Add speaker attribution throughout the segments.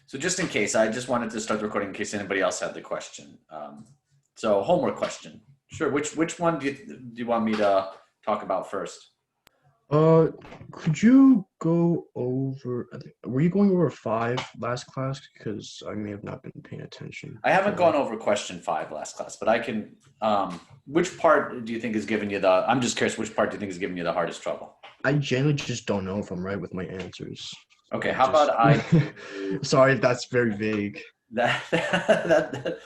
Speaker 1: So just in case, I just wanted to start the recording in case anybody else had the question. So homework question. Sure. Which one do you want me to talk about first?
Speaker 2: Could you go over, were you going over 5 last class? Because I may have not been paying attention.
Speaker 1: I haven't gone over question 5 last class, but I can, which part do you think is giving you I'm just curious, which part do you think is giving you the hardest trouble?
Speaker 2: I generally just don't know if I'm right with my answers.
Speaker 1: Okay, how about I...
Speaker 2: Sorry if that's very vague.
Speaker 1: That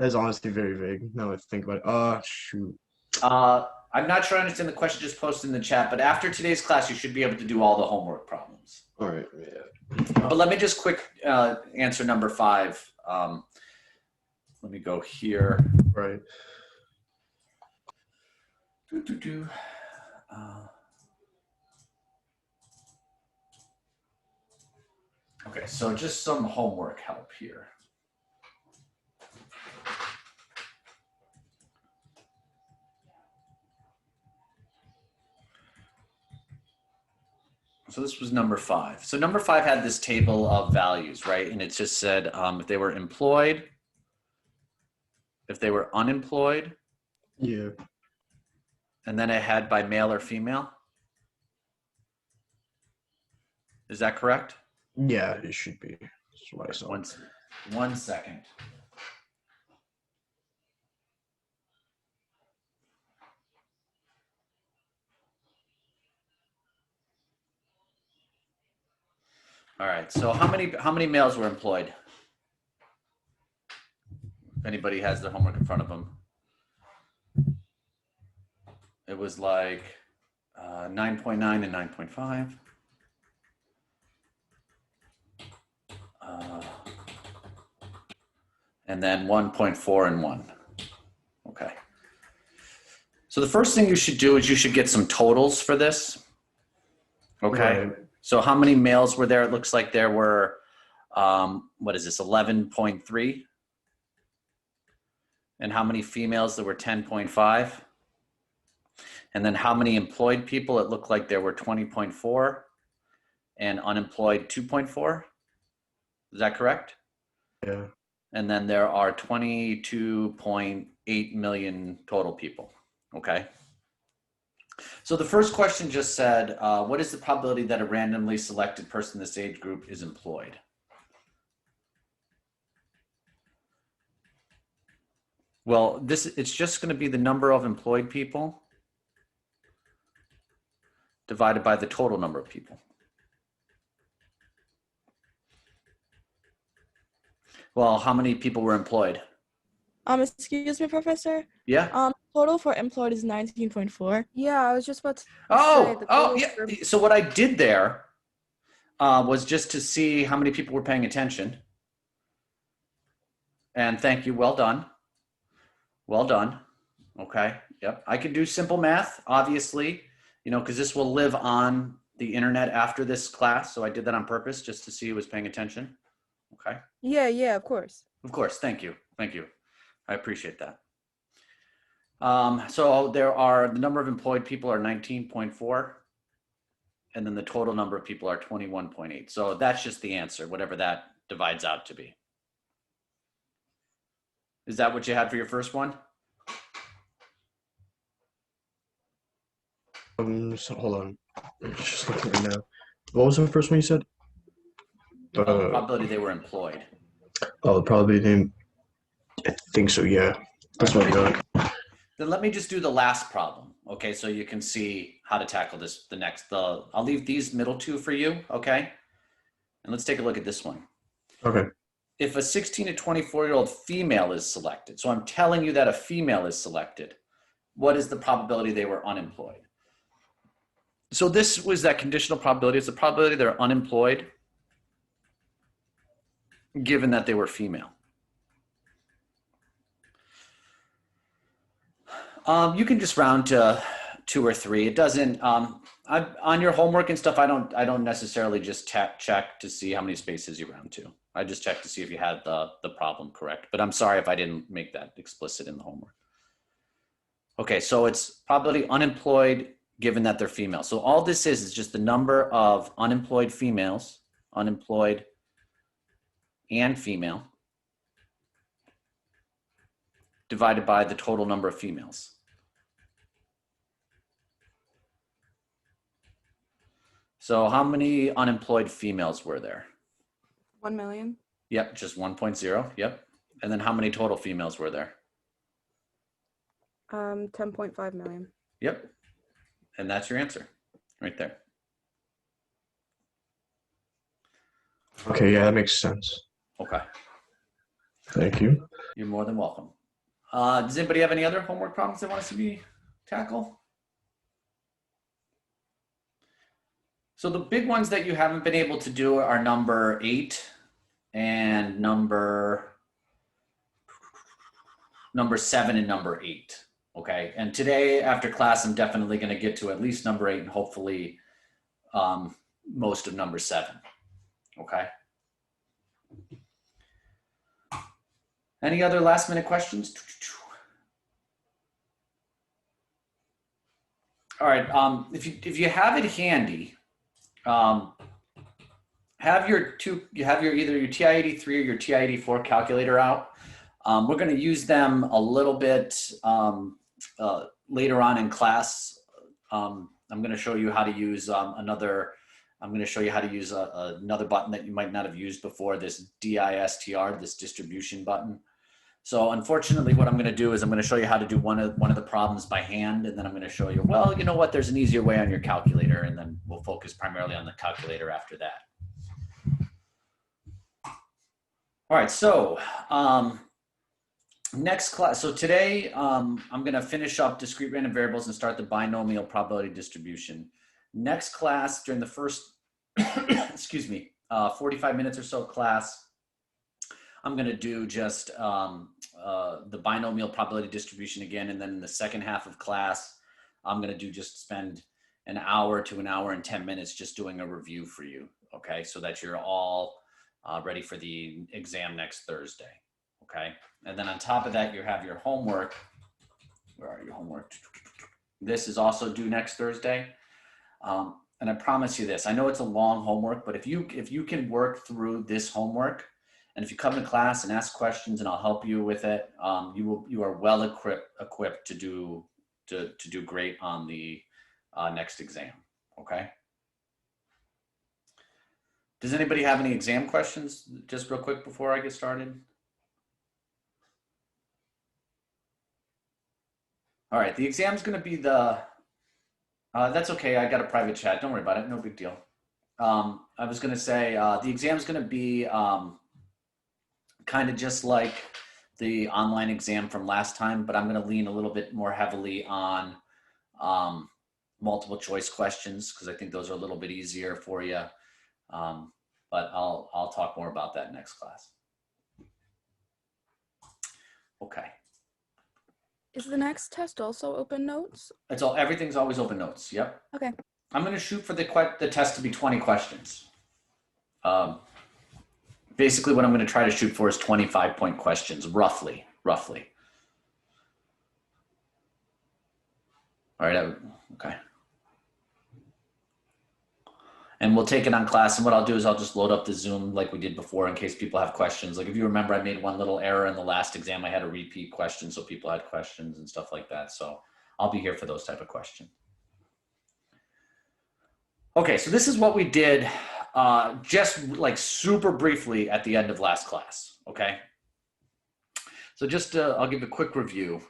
Speaker 2: is honestly very vague, now that I think about it. Shoot.
Speaker 1: I'm not sure I understand the question, just post in the chat, but after today's class, you should be able to do all the homework problems.
Speaker 2: All right, yeah.
Speaker 1: But let me just quick answer number 5. Let me go here.
Speaker 2: Right.
Speaker 1: Okay, so just some homework help here. So this was number 5. So number 5 had this table of values, right? And it just said if they were employed, if they were unemployed.
Speaker 2: Yeah.
Speaker 1: And then it had by male or female. Is that correct?
Speaker 2: Yeah, it should be. That's what I saw.
Speaker 1: One second. All right. So how many males were employed? If anybody has their homework in front of them. It was like 9.9 and 9.5. And then 1.4 and 1. Okay. So the first thing you should do is you should get some totals for this. Okay.
Speaker 2: Right.
Speaker 1: So how many males were there? It looks like there were, what is this, 11.3? And how many females? There were 10.5. And then how many employed people? It looked like there were 20.4 and unemployed 2.4. Is that correct?
Speaker 2: Yeah.
Speaker 1: And then there are 22.8 million total people. Okay. So the first question just said, what is the probability that a randomly selected person in this age group is employed? Well, it's just going to be the number of employed people divided by the total number of people. Well, how many people were employed?
Speaker 3: Excuse me, Professor.
Speaker 1: Yeah.
Speaker 3: Total for employed is 19.4.
Speaker 4: Yeah, I was just about to say the
Speaker 1: yeah. So what I did there was just to see how many people were paying attention. And thank you. Well done. Well done. Okay. Yep. I can do simple math, obviously, because this will live on the internet after this class. So I did that on purpose just to see who was paying attention. Okay.
Speaker 4: Yeah, of course.
Speaker 1: Of course. Thank you. Thank you. I appreciate that. So there are, the number of employed people are 19.4, and then the total number of people are 21.8. So that's just the answer, whatever that divides out to be. Is that what you had for your first one?
Speaker 2: So hold on. I'm just looking right now. What was the first one you said?
Speaker 1: The probability they were employed.
Speaker 2: Oh, the probability. I think so. Yeah, that's what I got.
Speaker 1: Then let me just do the last problem. Okay, so you can see how to tackle this. I'll leave these middle 2 for you. Okay, and let's take a look at this one.
Speaker 2: Okay.
Speaker 1: If a 16 to 24-year-old female is selected, so I'm telling you that a female is selected, what is the probability they were unemployed? So this was that conditional probability. It's the probability they're unemployed given that they were female. You can just round to 2 or 3. It doesn't, on your homework and stuff, I don't necessarily just check to see how many spaces you round to. I just check to see if you had the problem correct, but I'm sorry if I didn't make that explicit in the homework. Okay, so it's probability unemployed given that they're female. So all this is just the number of unemployed females, unemployed and female divided by the total number of females. So how many unemployed females were there?
Speaker 4: 1 million.
Speaker 1: Yep, just 1.0. Yep. And then how many total females were there?
Speaker 4: 10.5 million.
Speaker 1: Yep. And that's your answer right there.
Speaker 2: Okay, yeah, that makes sense.
Speaker 1: Okay.
Speaker 2: Thank you.
Speaker 1: You're more than welcome. Does anybody have any other homework problems they want us to tackle? So the big ones that you haven't been able to do are number 8 and number 7 and number 8. Okay. And today after class, I'm definitely going to get to at least number 8 and hopefully most of number 7. Okay. Any other last minute questions? All right. If you have it handy, have your either your TI-83 or your TI-84 calculator out. We're going to use them a little bit later on in class. I'm going to show you how to use another button that you might not have used before, this DISTR, this distribution button. So unfortunately, what I'm going to do is I'm going to show you how to do one of the problems by hand, and then I'm going to show you, well, you know what, there's an easier way on your calculator, and then we'll focus primarily on the calculator after that. All right, so next class. So today I'm going to finish up discrete random variables and start the binomial probability distribution. Next class, during the first, 45 minutes or so class, I'm going to do just the binomial probability distribution again. And then in the second half of class, I'm going to spend an hour to an hour and 10 minutes just doing a review for you. Okay. So that you're all ready for the exam next Thursday. Okay. And then on top of that, you have your homework. Where are your homework? This is also due next Thursday. And I promise you this, I know it's a long homework, but if you can work through this homework, and if you come to class and ask questions and I'll help you with it, you are well equipped to do great on the next exam. Okay. Does anybody have any exam questions just real quick before I get started? All right, the exam's going to be that's okay. I got a private chat. Don't worry about it. No big deal. I was going to say the exam's going to be kind of just like the online exam from last time, but I'm going to lean a little bit more heavily on multiple choice questions because I think those are a little bit easier for you. But I'll talk more about that next class. Okay.
Speaker 4: Is the next test also open notes?
Speaker 1: Everything's always open notes. Yep.
Speaker 4: Okay.
Speaker 1: I'm going to shoot for the test to be 20 questions. Basically, what I'm going to try to shoot for is 25-point questions, roughly. All right. Okay. And we'll take it on class. And what I'll do is I'll just load up the Zoom like we did before in case people have questions. Like if you remember, I made one little error in the last exam. I had a repeat question, so people had questions and stuff like that. So I'll be here for those type of questions. Okay, so this is what we did just like super briefly at the end of last class, okay? So just I'll give a quick review.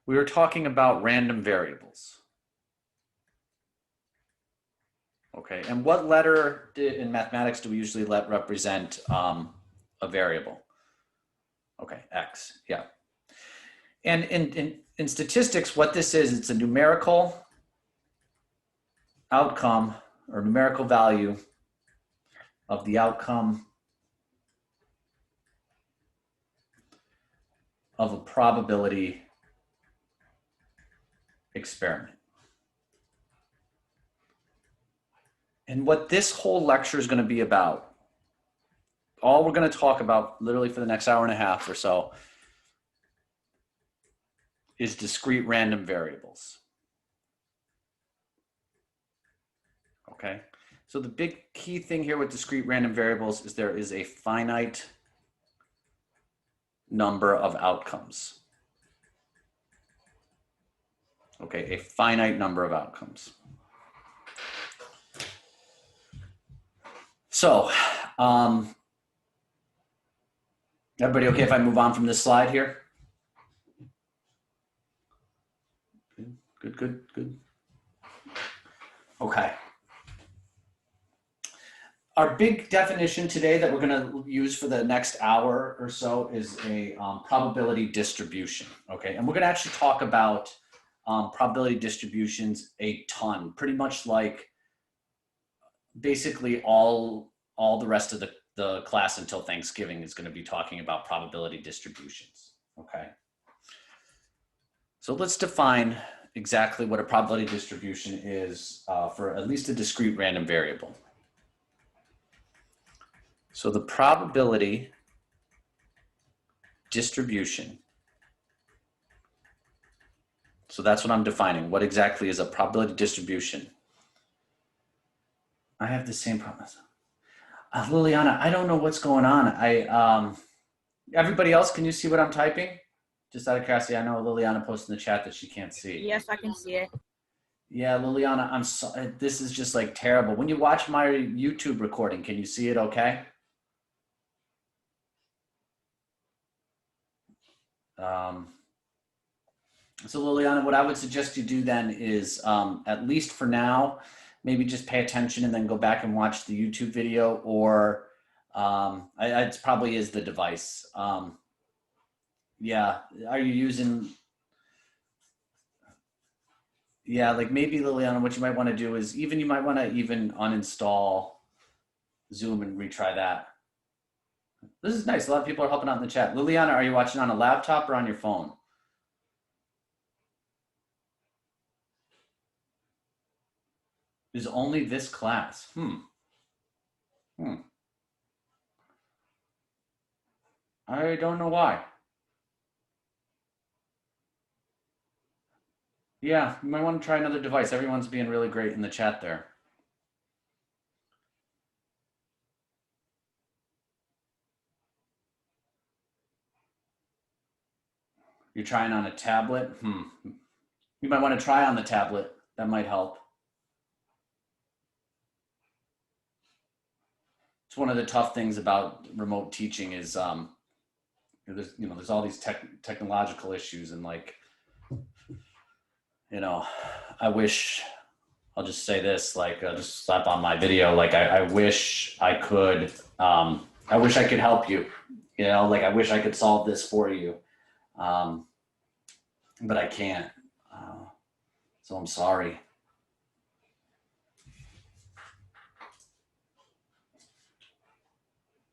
Speaker 1: We were talking about random variables. Okay, and what letter in mathematics do we usually let represent a variable? Okay, X, yeah. And in statistics, what this is, it's a numerical outcome or numerical value of the outcome of a probability experiment. And what this whole lecture is going to be about, all we're going to talk about literally for the next hour and a half or so, is discrete random variables. Okay. So the big key thing here with discrete random variables is there is a finite number of outcomes. Okay, a finite number of outcomes. So, everybody okay if I move on from this slide here? Good. Okay. Our big definition today that we're going to use for the next hour or so is a probability distribution. Okay, and we're going to actually talk about probability distributions a ton, pretty much like basically all the rest of the class until Thanksgiving is going to be talking about probability distributions. Okay, so let's define exactly what a probability distribution is for at least a discrete random variable. So the probability distribution, so that's what I'm defining. What exactly is a probability distribution? I have the same problem. Liliana, I don't know what's going on. Everybody else, can you see what I'm typing? Just out of curiosity, I know Liliana posted in the chat that she can't see.
Speaker 5: Yes, I can see it.
Speaker 1: Yeah, Liliana, I'm sorry. This is just like terrible. When you watch my YouTube recording, can you see it okay? So Liliana, what I would suggest you do then is, at least for now, maybe just pay attention and then go back and watch the YouTube video, or it probably is the device. Yeah, are you using, yeah, like maybe Liliana, what you might want to do is you might want to even uninstall Zoom and retry that. This is nice. A lot of people are helping out in the chat. Liliana, are you watching on a laptop or on your phone? Is only this class. I don't know why. Yeah, you might want to try another device. Everyone's being really great in the chat there. You're trying on a tablet? You might want to try on the tablet. That might help. It's one of the tough things about remote teaching is there's all these technological issues, and like, I wish, I'll just say this, like just slap on my video, like I wish I could help you, like I wish I could solve this for you, but I can't, so I'm sorry.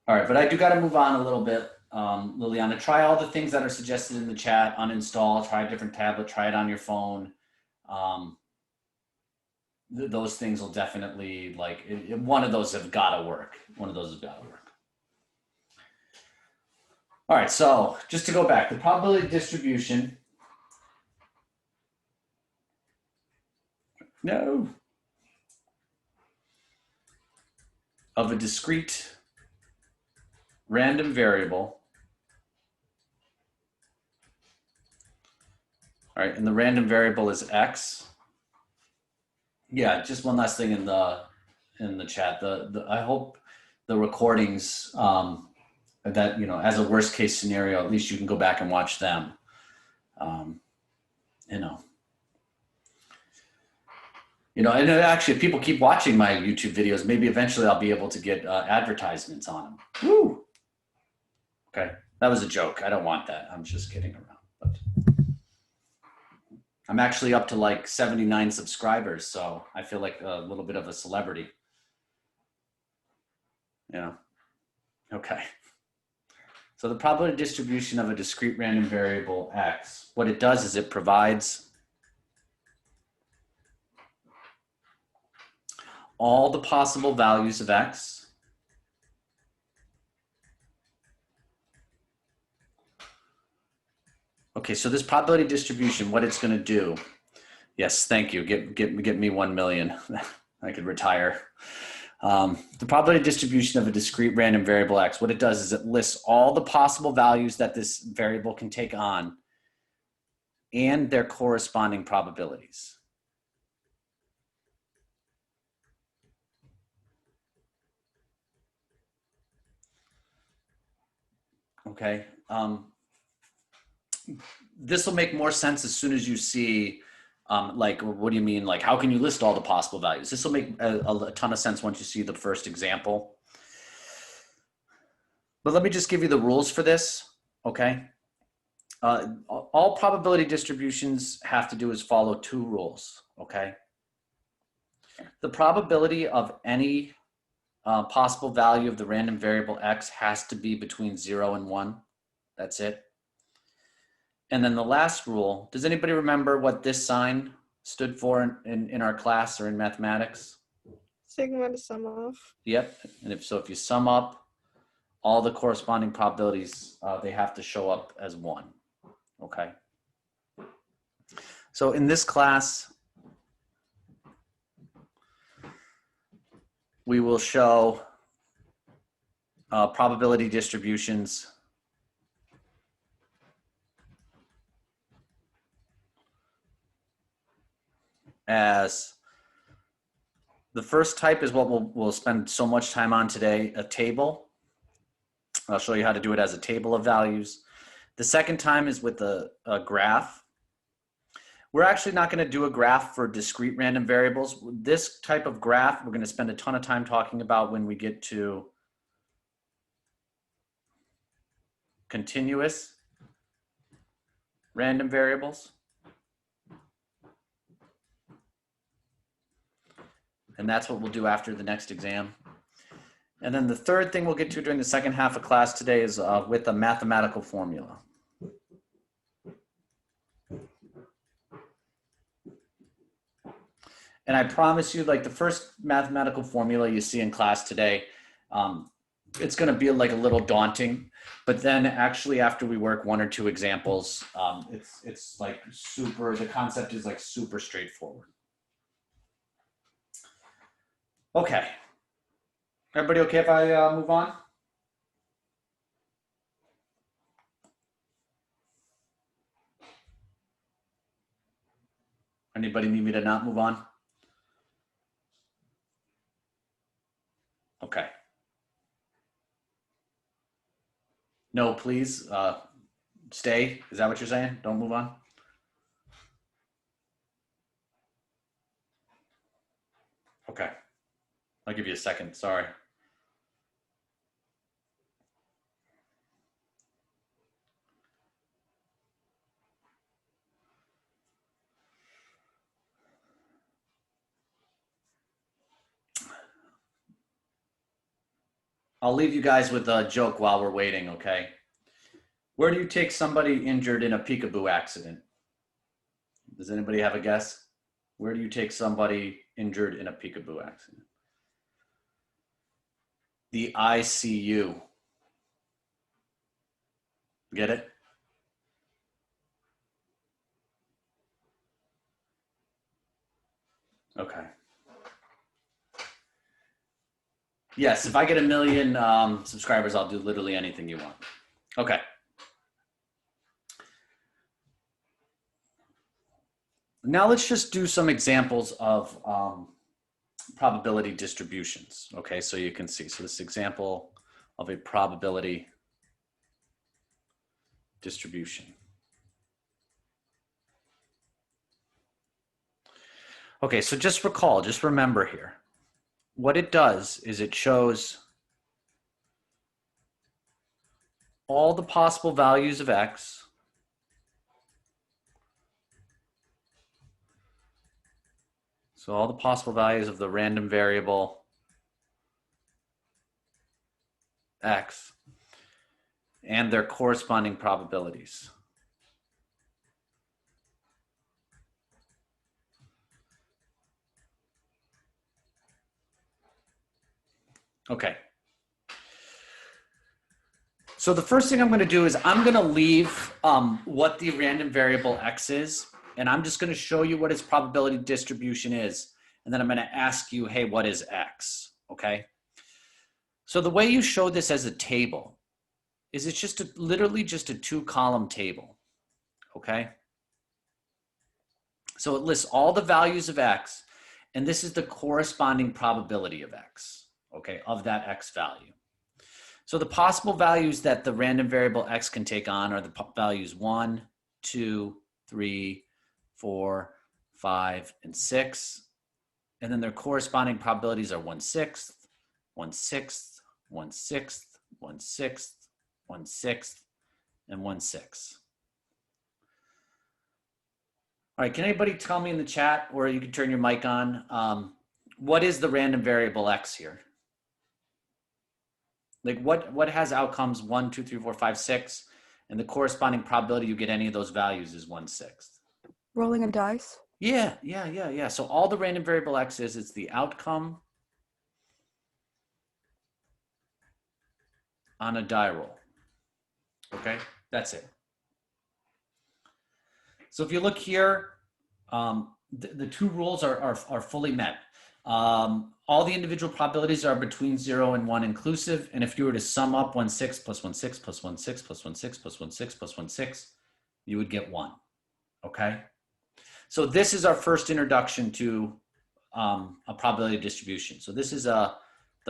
Speaker 1: All right, but I do got to move on a little bit. Liliana, try all the things that are suggested in the chat, uninstall, try a different tablet, try it on your phone. Those things will definitely, like, one of those have got to work. One of those has got to work. All right, so just to go back, the probability distribution. No. Of a discrete random variable. All right, and the random variable is X. Yeah, just one last thing in the chat. I hope the recordings that, as a worst case scenario, at least you can go back and watch them. And actually, if people keep watching my YouTube videos, maybe eventually I'll be able to get advertisements on them. Woo! Okay, that was a joke. I don't want that. I'm just kidding around. But I'm actually up to like 79 subscribers, so I feel like a little bit of a celebrity. Okay. So the probability distribution of a discrete random variable X, what it does is it provides all the possible values of X Okay, so this probability distribution, what it's going to do, yes, thank you, get me 1 million. I could retire. The probability distribution of a discrete random variable x, what it does is it lists all the possible values that this variable can take on and their corresponding probabilities. Okay. This will make more sense as soon as you see, like, what do you mean? Like, how can you list all the possible values? This will make a ton of sense once you see the first example. But let me just give you the rules for this, okay? All probability distributions have to do is follow two rules, okay? The probability of any possible value of the random variable x has to be between 0 and 1. That's it. And then the last rule, does anybody remember what this sign stood for in our class or in mathematics?
Speaker 3: Sigma to sum of.
Speaker 1: Yep. And if you sum up all the corresponding probabilities, they have to show up as 1. Okay. So in this class, we will show probability distributions as the first type is what we'll spend so much time on today, a table. I'll show you how to do it as a table of values. The second time is with a graph. We're actually not going to do a graph for discrete random variables. This type of graph, we're going to spend a ton of time talking about when we get to continuous random variables. And that's what we'll do after the next exam. And then the third thing we'll get to during the second half of class today is with a mathematical formula. And I promise you, like the first mathematical formula you see in class today, it's going to be like a little daunting, but then actually after we work 1 or 2 examples, it's like the concept is like super straightforward. Okay. Everybody okay if I move on? Anybody need me to not move on? Okay. No, please stay. Is that what you're saying? Don't move on? Okay. I'll give you a second. Sorry. I'll leave you guys with a joke while we're waiting, okay? Where do you take somebody injured in a peekaboo accident? Does anybody have a guess? Where do you take somebody injured in a peekaboo accident? The ICU. Get it? Okay. Yes, if I get 1 million subscribers, I'll do literally anything you want. Okay. Now let's just do some examples of probability distributions. Okay, so you can see. So this example of a probability distribution. Okay, so just remember here. What it does is it shows all the possible values of x so all the possible values of the random variable x and their corresponding probabilities. Okay. So the first thing I'm going to do is I'm going to leave what the random variable x is, and I'm just going to show you what its probability distribution is. and then I'm going to ask you, hey, what is X? Okay. So the way you show this as a table is it's just literally just a 2-column table. Okay. So it lists all the values of X, and this is the corresponding probability of X, okay, of that X value. So the possible values that the random variable X can take on are the values 1, 2, 3, 4, 5, and 6. And then their corresponding probabilities are 1/6, 1/6, 1/6, 1/6, 1/6, and 1/6. All right, can anybody tell me in the chat, or you can turn your mic on, what is the random variable X here? Like what has outcomes 1, 2, 3, 4, 5, 6, and the corresponding probability you get any of those values is 1/6.
Speaker 4: Rolling a dice.
Speaker 1: Yeah. So all the random variable X is, it's the outcome on a die roll. Okay, that's it. So if you look here, the 2 rules are fully met. All the individual probabilities are between 0 and 1 inclusive. And if you were to sum up 1/6 plus 1/6 plus 1/6 plus 1/6 plus 1/6 plus 1/6, you would get 1. Okay. So this is our first introduction to a probability distribution. So this is the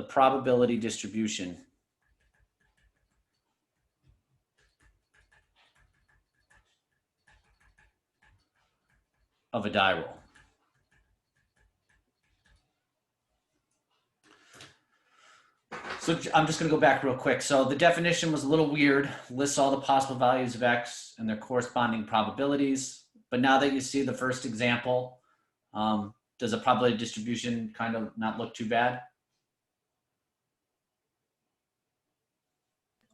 Speaker 1: probability distribution of a die roll. So I'm just going to go back real quick. So the definition was a little weird, lists all the possible values of X and their corresponding probabilities. But now that you see the first example, does a probability distribution kind of not look too bad?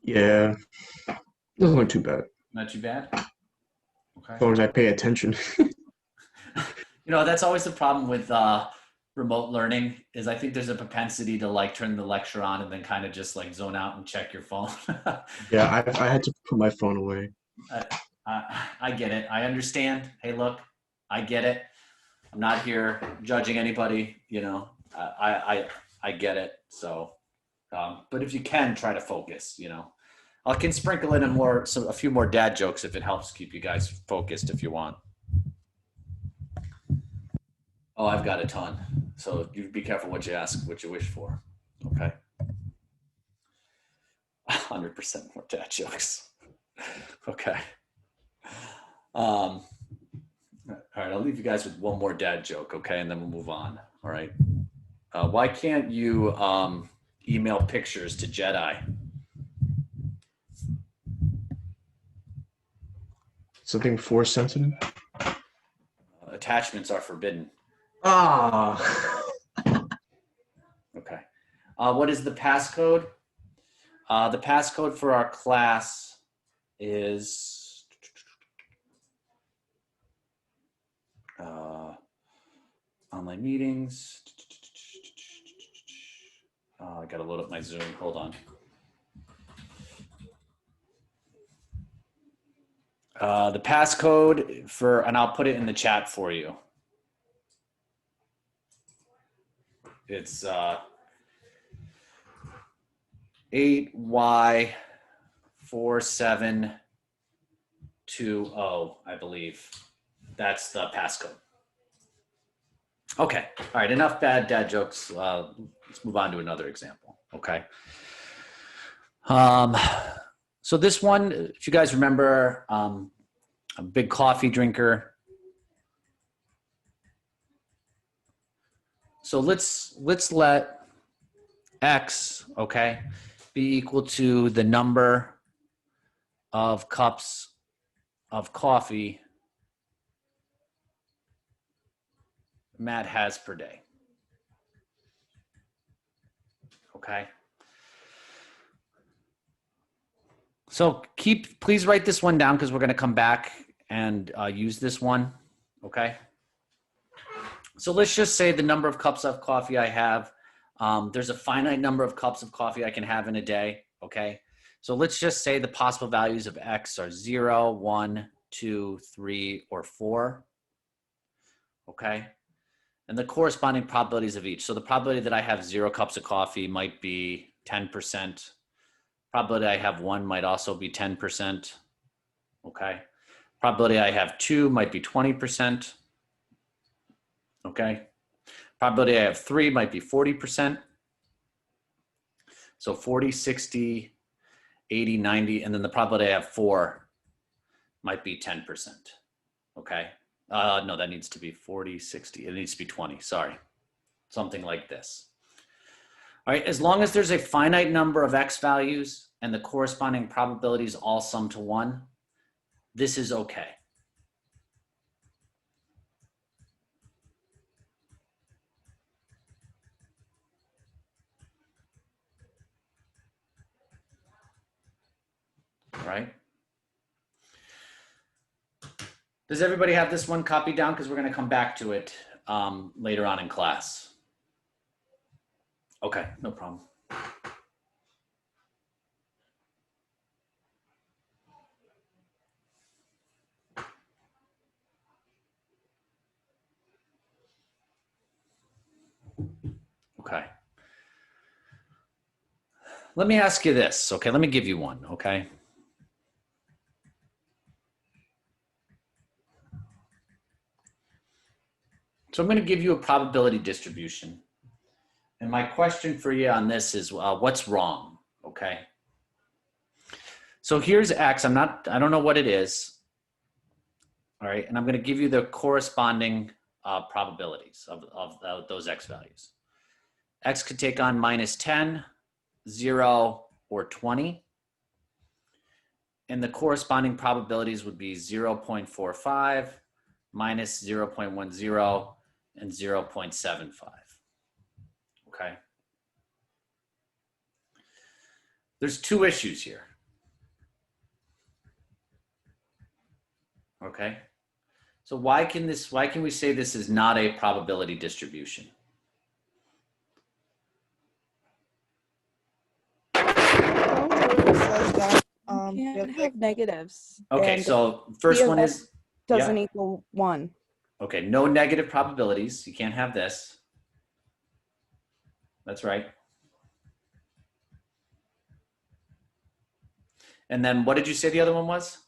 Speaker 2: Yeah, doesn't look too bad.
Speaker 1: Not too bad? Okay.
Speaker 2: As long as I pay attention.
Speaker 1: You know, that's always the problem with remote learning is I think there's a propensity to like turn the lecture on and then kind of just like zone out and check your phone.
Speaker 2: Yeah, I had to put my phone away.
Speaker 1: I get it. I understand. Hey, look, I get it. I'm not here judging anybody, you know, I get it. So, but if you can try to focus, you know, I can sprinkle in a few more dad jokes if it helps keep you guys focused if you want. Oh, I've got a ton. So you be careful what you ask, what you wish for. Okay. 100% more dad jokes. Okay. All right, I'll leave you guys with one more dad joke, okay, and then we'll move on. All right. Why can't you email pictures to Jedi?
Speaker 2: Something force sensitive?
Speaker 1: Attachments are forbidden.
Speaker 2: Ah.
Speaker 1: Okay. What is the passcode? The passcode for our class is online meetings. I got to load up my Zoom. Hold on. The passcode for, and I'll put it in the chat for you. It's 8Y4720, I believe. That's the passcode. Okay. All right. Enough bad dad jokes. Let's move on to another example. Okay. So this one, if you guys remember, I'm a big coffee drinker. So let's let X, okay, be equal to the number of cups of coffee Matt has per day. Okay. So please write this one down because we're going to come back and use this one. Okay. So let's just say the number of cups of coffee I have. There's a finite number of cups of coffee I can have in a day. Okay. So let's just say the possible values of X are 0, 1, 2, 3, or 4. Okay. and the corresponding probabilities of each. So the probability that I have 0 cups of coffee might be 10%. Probability I have 1 might also be 10%. Okay. Probability I have 2 might be 20%. Okay. Probability I have 3 might be 40%. So 40, 60, 80, 90, and then the probability I have 4 might be 10%. Okay. No, that needs to be 40, 60. It needs to be 20. Sorry. Something like this. All right. As long as there's a finite number of X values and the corresponding probabilities all sum to 1, this is okay. All right. Does everybody have this one copied down? Because we're going to come back to it later on in class. Okay, no problem. Okay. Let me ask you this, okay? Let me give you one, okay? So I'm going to give you a probability distribution. And my question for you on this is, what's wrong, okay? So here's X. I don't know what it is. All right, and I'm going to give you the corresponding probabilities of those X values. X could take on -10, 0, or 20. And the corresponding probabilities would be 0.45, -0.10, and 0.75. Okay. There's two issues here. Okay. So why can we say this is not a probability distribution?
Speaker 3: Says that
Speaker 4: You
Speaker 3: you
Speaker 4: can't
Speaker 3: have to-
Speaker 4: have negatives.
Speaker 1: Okay,
Speaker 4: and
Speaker 1: so first one is
Speaker 4: doesn't equal 1.
Speaker 1: okay, no negative probabilities. You can't have this. That's right. And then what did you say the other one was?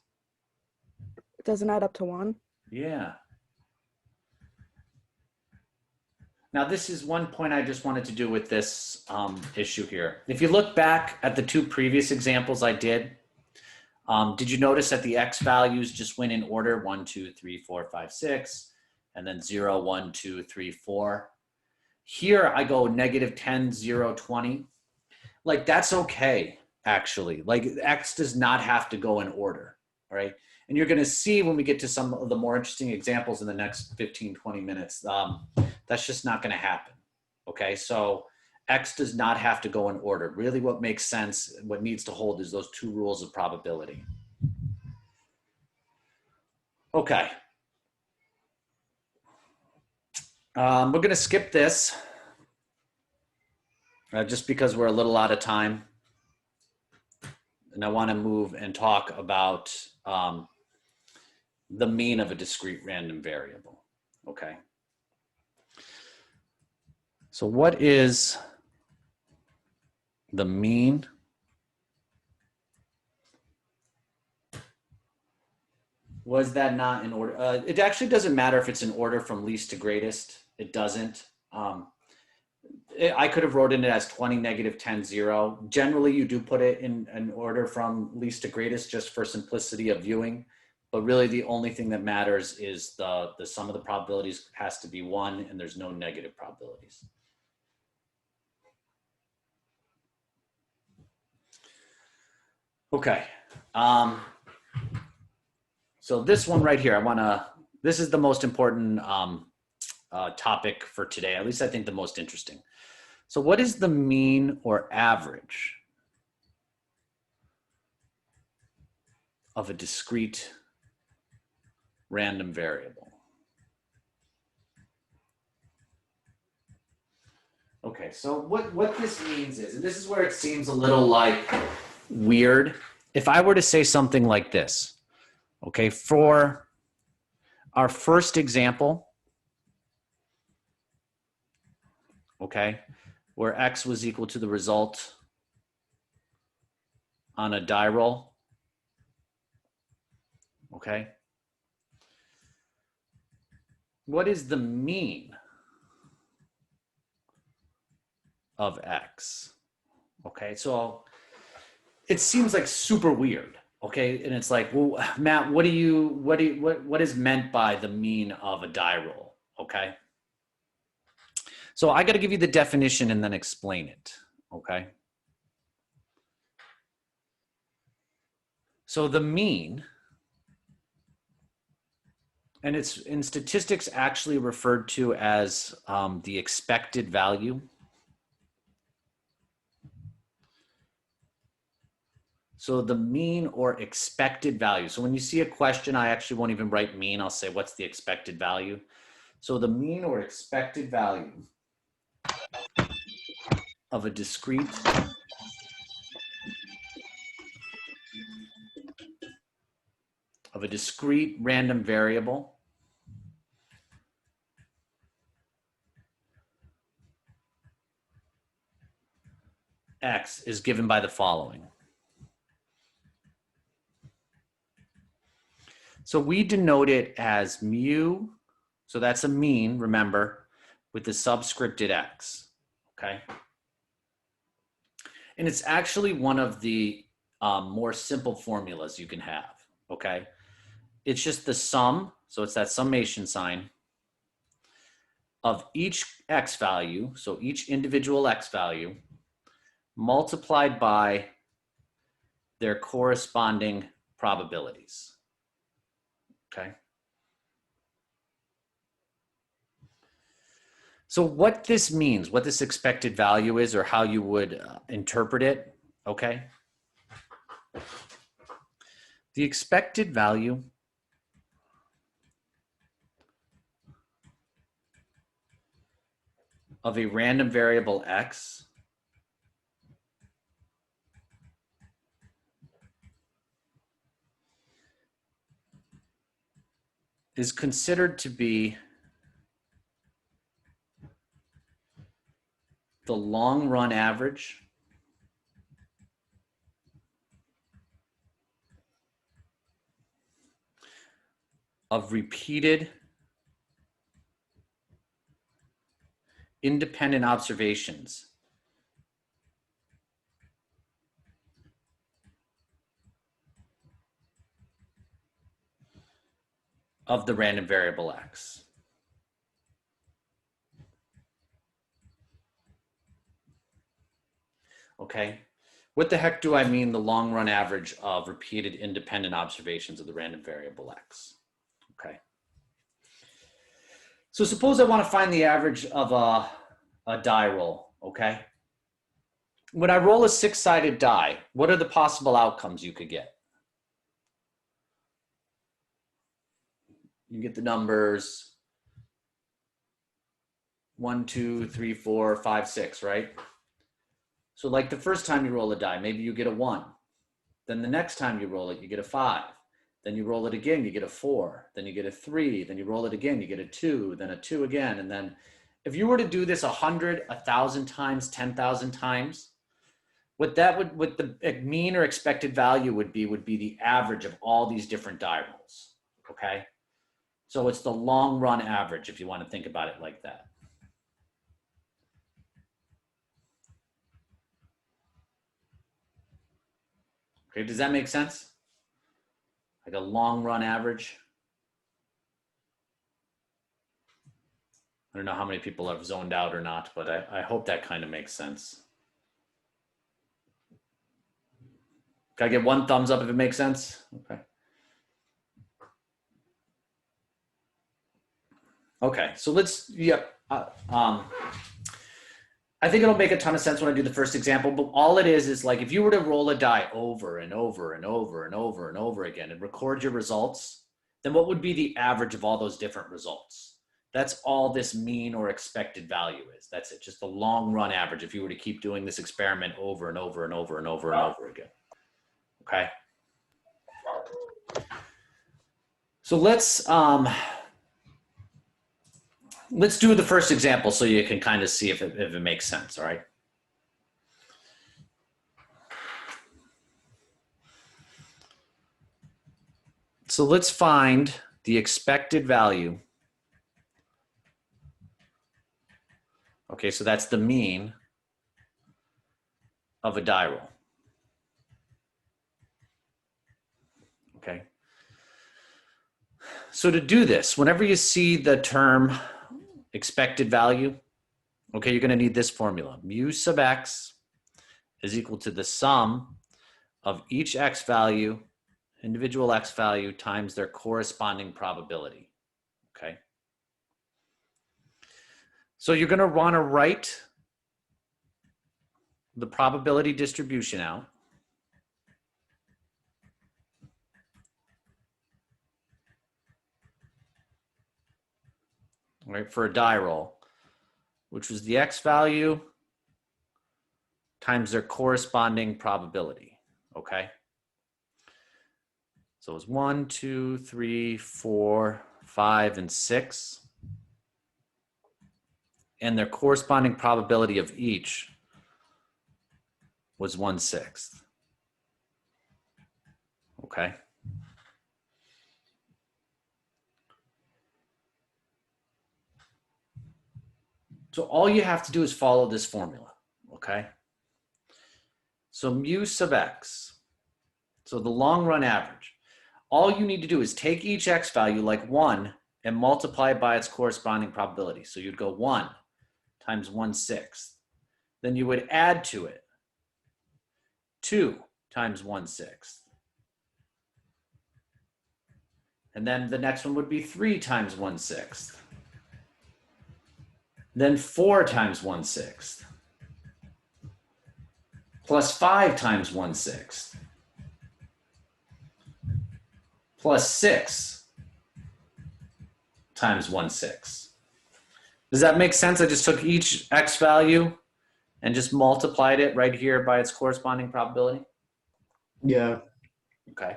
Speaker 4: It doesn't add up to 1.
Speaker 1: Yeah. Now, this is one point I just wanted to do with this issue here. If you look back at the two previous examples I did you notice that the X values just went in order 1, 2, 3, 4, 5, 6, and then 0, 1, 2, 3, 4. Here I go -10, 0, 20. Like that's okay, actually. Like X does not have to go in order, all right? And you're gonna see when we get to some of the more interesting examples in the next 15, 20 minutes, that's just not gonna happen, okay? So X does not have to go in order. Really what makes sense, what needs to hold is those two rules of probability. Okay. We're gonna skip this just because we're a little out of time. And I wanna move and talk about the mean of a discrete random variable, okay? So what is the mean was that not in order? It actually doesn't matter if it's in order from least to greatest. It doesn't. I could have wrote in it as 20, -10, 0. Generally, you do put it in an order from least to greatest just for simplicity of viewing. But really, the only thing that matters is the sum of the probabilities has to be 1, and there's no negative probabilities. Okay. So this one right here, this is the most important topic for today, at least I think the most interesting. So what is the mean or average of a discrete random variable? Okay, so what this means is, and this is where it seems a little like weird. If I were to say something like this, okay, for our first example, okay, where X was equal to the result on a die roll, okay? What is the mean of X? Okay, so it seems like super weird, okay? And it's like, well, Matt, what is meant by the mean of a die roll, okay? So I got to give you the definition and then explain it, okay? So the mean, and it's in statistics actually referred to as the expected value. So the mean or expected value. So when you see a question, I actually won't even write mean. I'll say, what's the expected value? So the mean or expected value of a discrete random variable X is given by the following. So we denote it as mu, so that's a mean, remember, with the subscripted X, okay? And it's actually one of the more simple formulas you can have, okay? It's just the sum, so it's that summation sign, of each X value, so each individual X value, multiplied by their corresponding probabilities, okay? So what this means, what this expected value is, or how you would interpret it, okay? The expected value of a random variable X is considered to be the long run average of repeated independent observations of the random variable X. Okay, what the heck do I mean the long run average of repeated independent observations of the random variable X? Okay. So suppose I want to find the average of a die roll, okay? When I roll a 6-sided die, what are the possible outcomes you could get? You get the numbers 1, 2, 3, 4, 5, 6, right? So like the first time you roll a die, maybe you get a 1. Then the next time you roll it, you get a 5. Then you roll it again, you get a 4. Then you get a 3. Then you roll it again, you get a 2. Then a 2 again. And then if you were to do this 100, 1,000 times, 10,000 times, what the mean or expected value would be the average of all these different die rolls, okay? So it's the long run average if you want to think about it like that. Okay, does that make sense? Like a long run average? I don't know how many people have zoned out or not, but I hope that kind of makes sense. Can I get one thumbs up if it makes sense? Okay. Okay, so let's, I think it'll make a ton of sense when I do the first example, but all it is like if you were to roll a die over and over and over and over and over again and record your results, then what would be the average of all those different results? That's all this mean or expected value is. That's it, just the long run average if you were to keep doing this experiment over and over and over and over and over again. Okay. So let's let's do the first example so you can kind of see if it makes sense, all right? So let's find the expected value. Okay, so that's the mean of a die roll. Okay. So to do this, whenever you see the term expected value, okay, you're going to need this formula. Mu sub x is equal to the sum of each x value, individual x value, times their corresponding probability. Okay. So you're going to want to write the probability distribution out. Right, for a die roll, which was the x value times their corresponding probability, okay? So it was 1, 2, 3, 4, 5, and 6. And their corresponding probability of each was 1/6. Okay? So all you have to do is follow this formula, okay? So mu sub x, so the long run average, all you need to do is take each x value like 1 and multiply it by its corresponding probability. So you'd go 1 times 1/6. Then you would add to it 2 times 1/6. And then the next one would be 3 times 1/6. Then 4 times 1/6. Plus 5 times 1/6. Plus 6 times 1/6. Does that make sense? I just took each x value and just multiplied it right here by its corresponding probability?
Speaker 2: Yeah.
Speaker 1: Okay.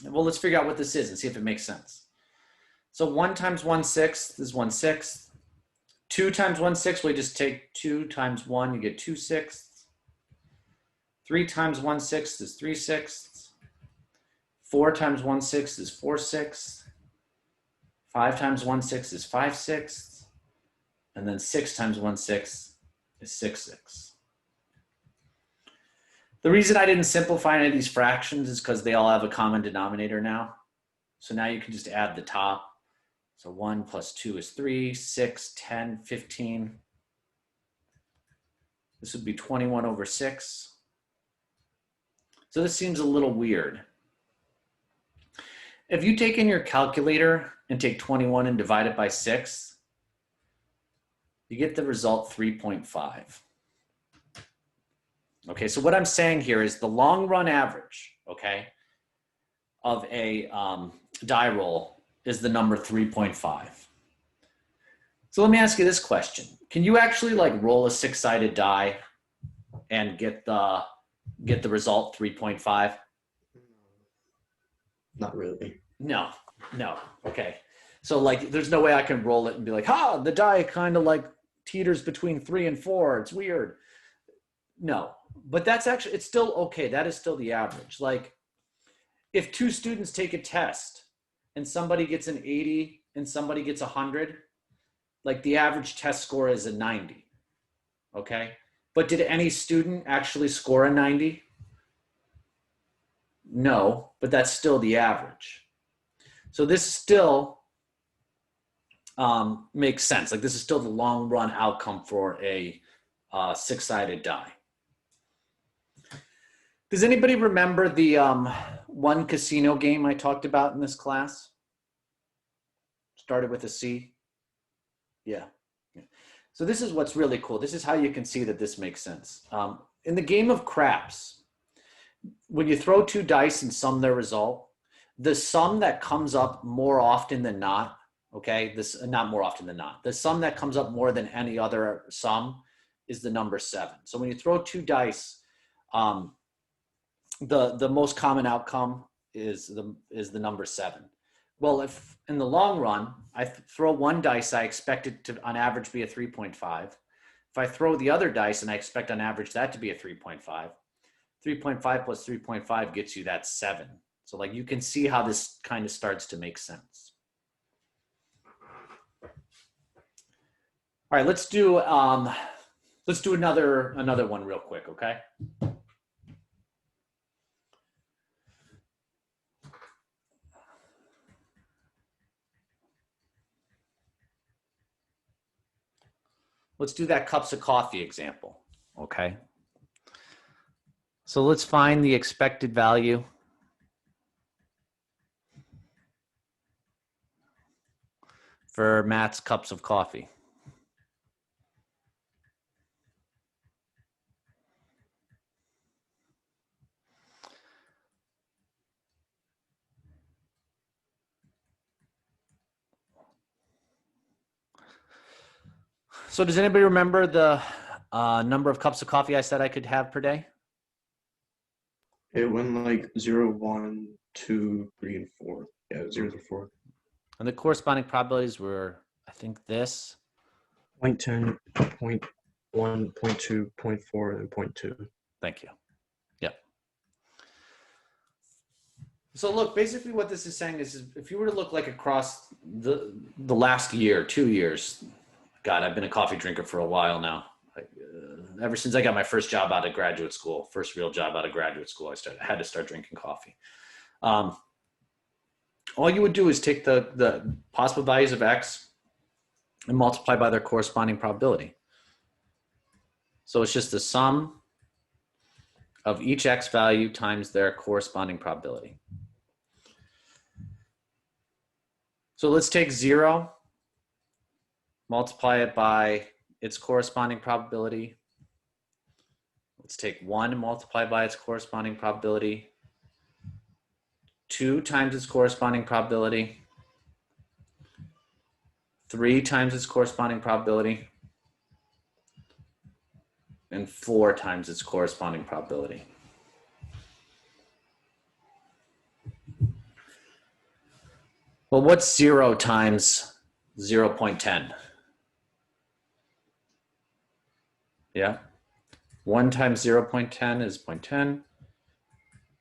Speaker 1: Well, let's figure out what this is and see if it makes sense. So 1 times 1/6 is 1/6. 2 times 1/6, we just take 2 times 1, you get 2/6. 3 times 1/6 is 3/6. 4 times 1/6 is 4/6. 5 times 1/6 is 5/6. And then 6 times 1/6 is 6/6. The reason I didn't simplify any of these fractions is because they all have a common denominator now. So now you can just add the top. So 1 plus 2 is 3, 6, 10, 15. This would be 21/6. So this seems a little weird. If you take in your calculator and take 21 and divide it by 6, you get the result 3.5. Okay, so what I'm saying here is the long run average, okay, of a die roll is the number 3.5. So let me ask you this question. Can you actually like roll a 6-sided die and get the result 3.5?
Speaker 2: Not really.
Speaker 1: No. Okay. So like there's no way I can roll it and be like, the die kind of like teeters between 3 and 4. It's weird. No, but that's actually, it's still okay. That is still the average. Like if 2 students take a test and somebody gets an 80 and somebody gets 100, like the average test score is a 90. Okay. But did any student actually score a 90? No, but that's still the average. So this still makes sense. Like this is still the long run outcome for a 6-sided die. Does anybody remember the one casino game I talked about in this class? Started with a C? Yeah. So this is what's really cool. This is how you can see that this makes sense. In the game of craps, when you throw 2 dice and sum their result, the sum that comes up more often than not, okay, not more often than not, the sum that comes up more than any other sum is the number 7. So when you throw 2 dice, the most common outcome is the number 7. Well, if in the long run, I throw one dice, I expect it to on average be a 3.5. If I throw the other dice and I expect on average that to be a 3.5, 3.5 plus 3.5 gets you that 7. So like you can see how this kind of starts to make sense. All right, let's do another one real quick, okay? Let's do that cups of coffee example, okay? So let's find the expected value for Matt's cups of coffee. So does anybody remember the number of cups of coffee I said I could have per day?
Speaker 2: It went like 0, 1, 2, 3, and 4. Yeah, 0 to 4.
Speaker 1: And the corresponding probabilities were, I think, this.
Speaker 2: 0.10, 0.1, 0.2, 0.4, and 0.2.
Speaker 1: Thank you. Yep. So look, basically what this is saying is if you were to look like across the last year, 2 years, God, I've been a coffee drinker for a while now. Ever since I got my first job out of graduate school, first real job out of graduate school, I had to start drinking coffee. All you would do is take the possible values of X and multiply by their corresponding probability. So it's just the sum of each X value times their corresponding probability. So let's take 0, multiply it by its corresponding probability. Let's take 1 and multiply by its corresponding probability. 2 times its corresponding probability. 3 times its corresponding probability. And 4 times its corresponding probability. Well, what's 0 times 0.10? Yeah. 1 times 0.10 is 0.10.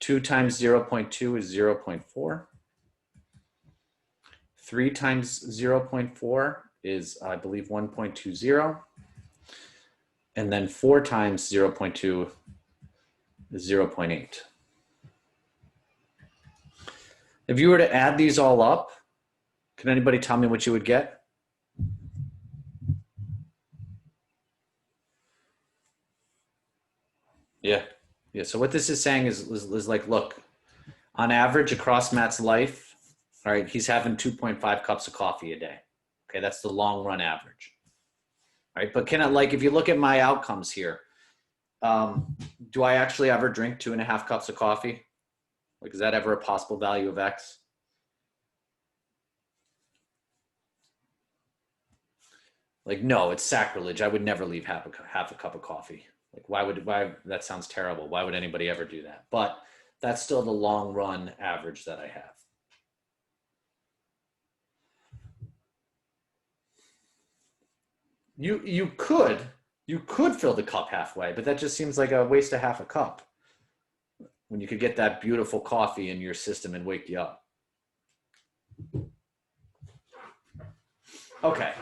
Speaker 1: 2 times 0.2 is 0.4. 3 times 0.4 is, I believe, 1.20. And then 4 times 0.2 is 0.8. If you were to add these all up, can anybody tell me what you would get? Yeah. Yeah. So what this is saying is like, look, on average across Matt's life, all right, he's having 2.5 cups of coffee a day. Okay. That's the long run average. All right. But can I, like, if you look at my outcomes here, do I actually ever drink 2.5 cups of coffee? Like, is that ever a possible value of X? Like, no, it's sacrilege. I would never leave half a cup of coffee. Like, why, that sounds terrible. Why would anybody ever do that? But that's still the long run average that I have. You could fill the cup halfway, but that just seems like a waste of half a cup when you could get that beautiful coffee in your system and wake you up. Okay.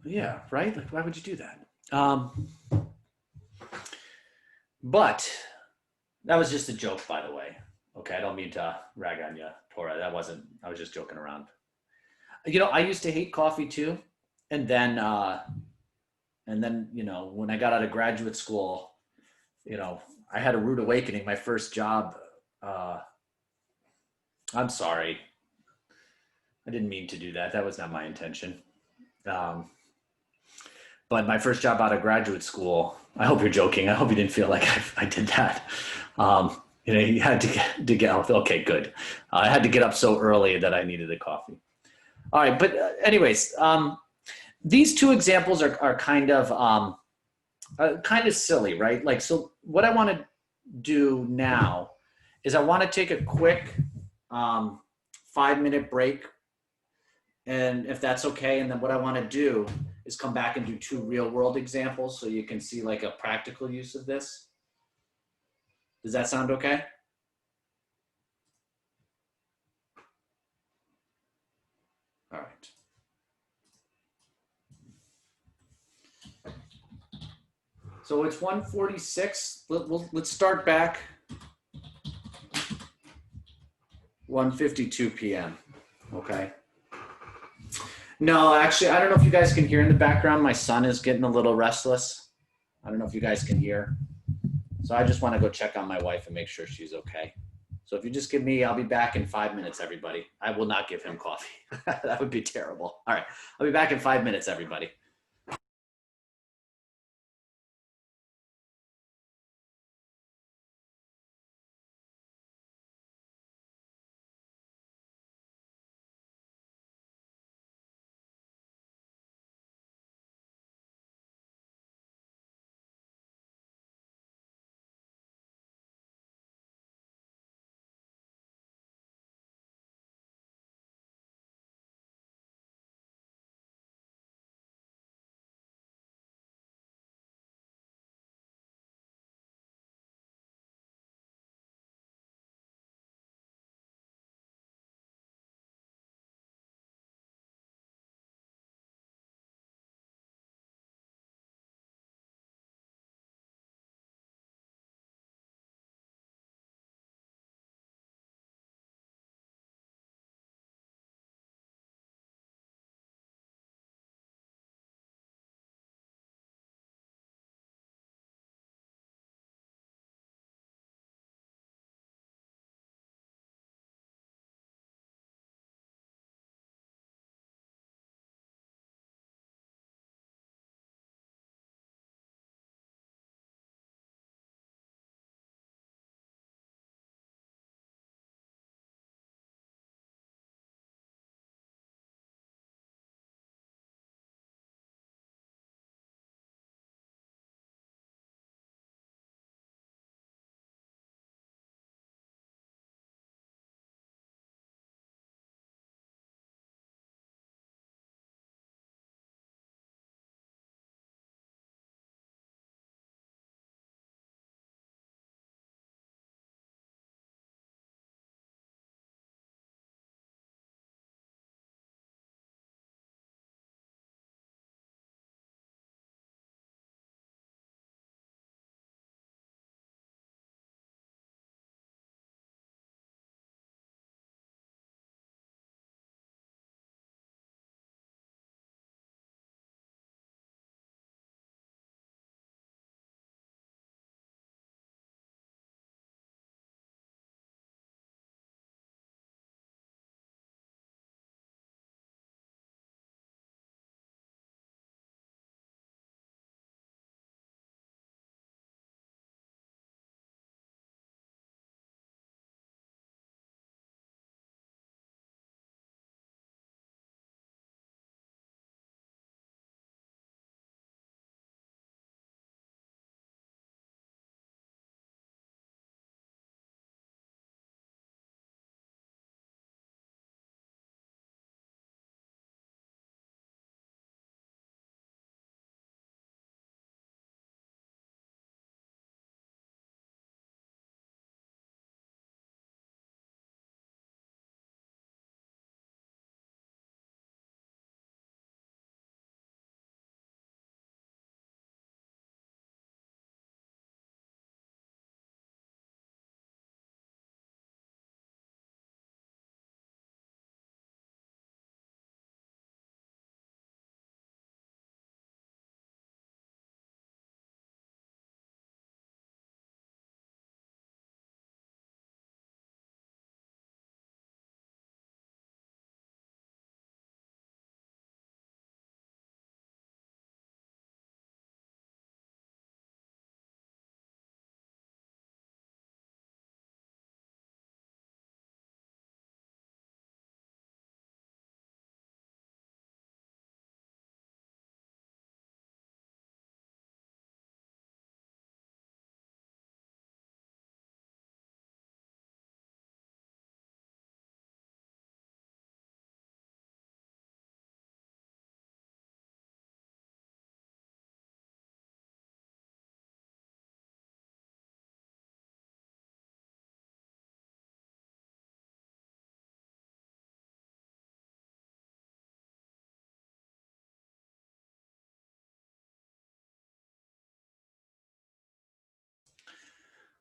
Speaker 1: Yeah, right? Like, why would you do that? But that was just a joke, by the way. Okay, I don't mean to rag on you, Tora. I was just joking around. You know, I used to hate coffee too. And then, you know, when I got out of graduate school, you know, I had a rude awakening. My first job, I'm sorry. I didn't mean to do that. That was not my intention. But my first job out of graduate school, I hope you're joking. I hope you didn't feel like I did that. You know, you had to get out. Okay, good. I had to get up so early that I needed a coffee. All right, but anyways, these two examples are kind of silly, right? Like, so what I want to do now is I want to take a quick 5-minute break. And if that's okay, and then what I want to do is come back and do 2 real world examples so you can see like a practical use of this. Does that sound okay? All right. So it's 1:46. Let's start back 1:52 p.m. Okay. No, actually, I don't know if you guys can hear in the background. My son is getting a little restless. I don't know if you guys can hear. So I just want to go check on my wife and make sure she's okay. So if you just give me, I'll be back in 5 minutes, everybody. I will not give him coffee. That would be terrible. All right. I'll be back in 5 minutes, everybody.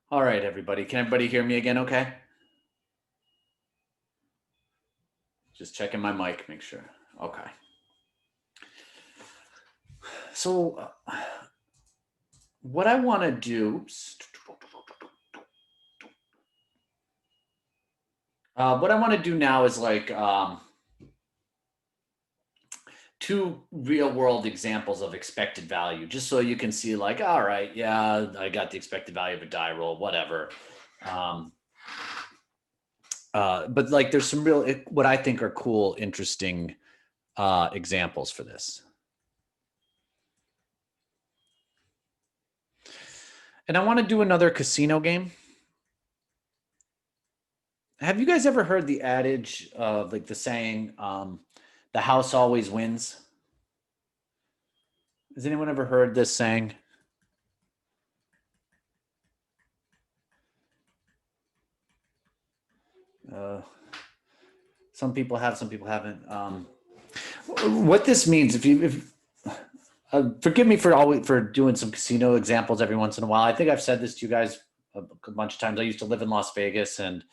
Speaker 1: All right, everybody. Can everybody hear me again? Okay. Just checking my mic, make sure. Okay. So what I want to do, what I want to do now is like two real world examples of expected value, just so you can see like, all right, yeah, I got the expected value of a die roll, whatever. But like there's some real, what I think are cool, interesting examples for this. And I want to do another casino game. Have you guys ever heard the adage of like the saying, the house always wins? Has anyone ever heard this saying? Some people have, some people haven't. What this means, if forgive me for doing some casino examples every once in a while. I think I've said this to you guys a bunch of times. I used to live in Las Vegas, and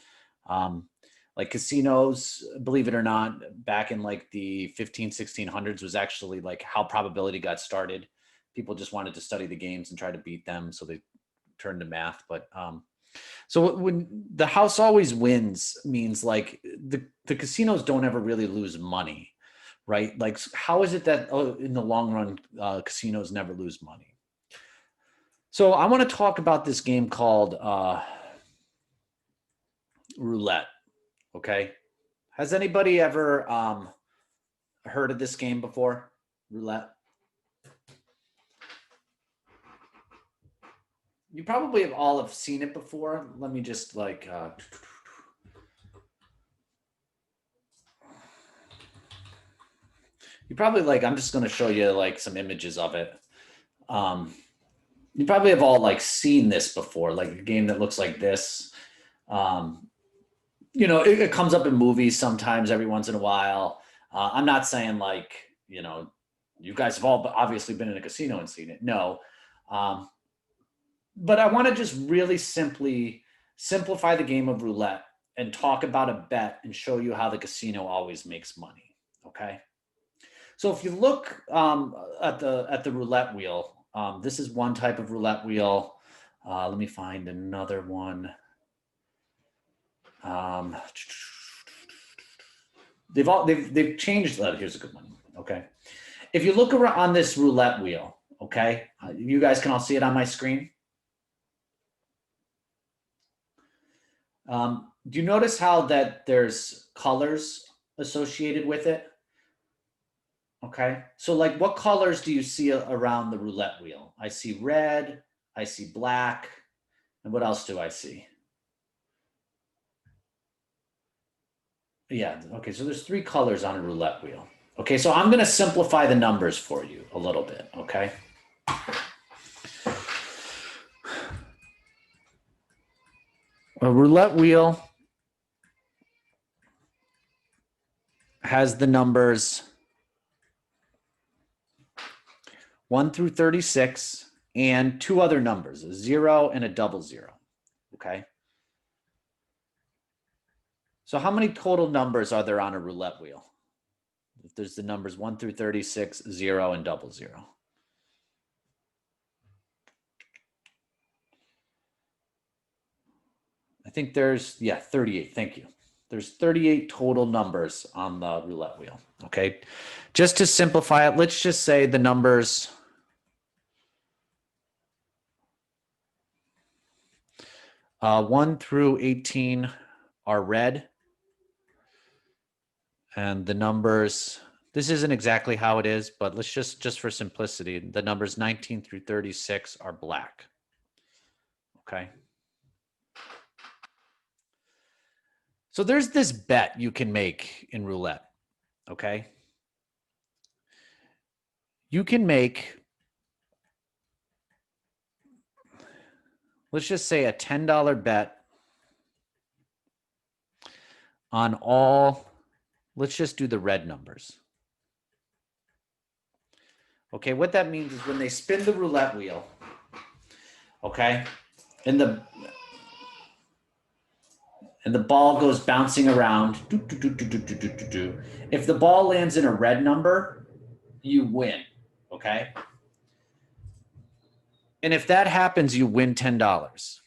Speaker 1: like casinos, believe it or not, back in like the 1600s was actually like how probability got started. People just wanted to study the games and try to beat them, so they turned to math. But so when the house always wins means like the casinos don't ever really lose money, right? Like how is it that in the long run casinos never lose money? So I want to talk about this game called roulette. Okay, has anybody ever heard of this game before? Roulette. You probably have all have seen it before. Let me just like you probably like, I'm just going to show you like some images of it. You probably have all like seen this before, like a game that looks like this. You know, it comes up in movies sometimes every once in a while. I'm not saying like, you know, you guys have all obviously been in a casino and seen it. No. But I want to just really simply simplify the game of roulette and talk about a bet and show you how the casino always makes money. Okay. So if you look at the roulette wheel, this is one type of roulette wheel. Let me find another one. They've changed. Here's a good one. Okay, if you look around on this roulette wheel, okay, you guys can all see it on my screen. Do you notice how that there's colors associated with it? Okay, so like what colors do you see around the roulette wheel? I see red, I see black, and what else do I see? Yeah, okay, so there's three colors on a roulette wheel. Okay, so I'm gonna simplify the numbers for you a little bit, okay? A roulette wheel has the numbers 1 through 36 and two other numbers, a 0 and a 00, okay? So how many total numbers are there on a roulette wheel? If there's the numbers 1 through 36, 0 and 00. I think there's, yeah, 38, thank you. There's 38 total numbers on the roulette wheel, okay? Just to simplify it, let's just say the numbers 1 through 18 are red. And the numbers, this isn't exactly how it is, but let's just for simplicity, the numbers 19 through 36 are black. Okay. So there's this bet you can make in roulette. Okay. You can make, let's just say a $10 bet on all, let's just do the red numbers. Okay, what that means is when they spin the roulette wheel, okay, and and the ball goes bouncing around. If the ball lands in a red number, you win, okay? And if that happens, you win $10.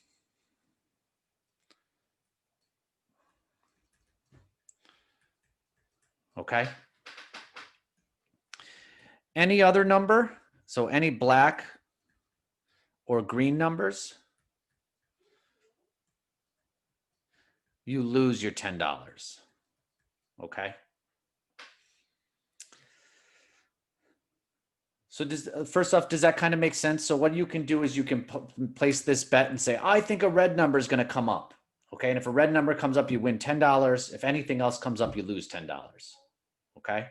Speaker 1: Okay? Any other number, so any black or green numbers, you lose your $10. Okay? So first off, does that kind of make sense? So what you can do is you can place this bet and say, I think a red number is going to come up. Okay. And if a red number comes up, you win $10. If anything else comes up, you lose $10. Okay.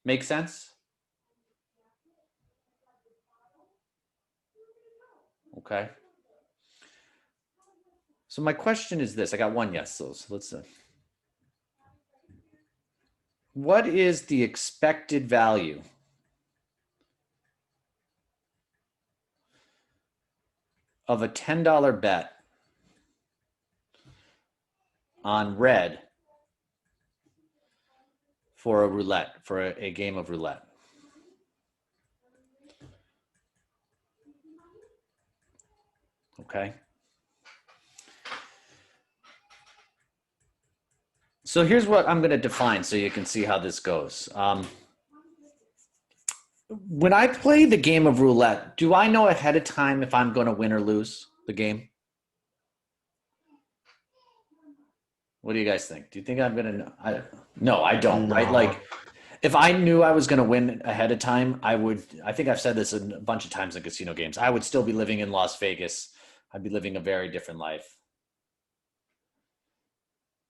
Speaker 1: Make sense? Okay. So my question is this. I got one yes. So let's see. What is the expected value of a $10 bet on red for a roulette, for a game of roulette? Okay. So here's what I'm going to define so you can see how this goes. When I play the game of roulette, do I know ahead of time if I'm going to win or lose the game? What do you guys think? Do you think I'm going to know? No, I don't, right? Like if I knew I was going to win ahead of time, I think I've said this a bunch of times in casino games. I would still be living in Las Vegas. I'd be living a very different life.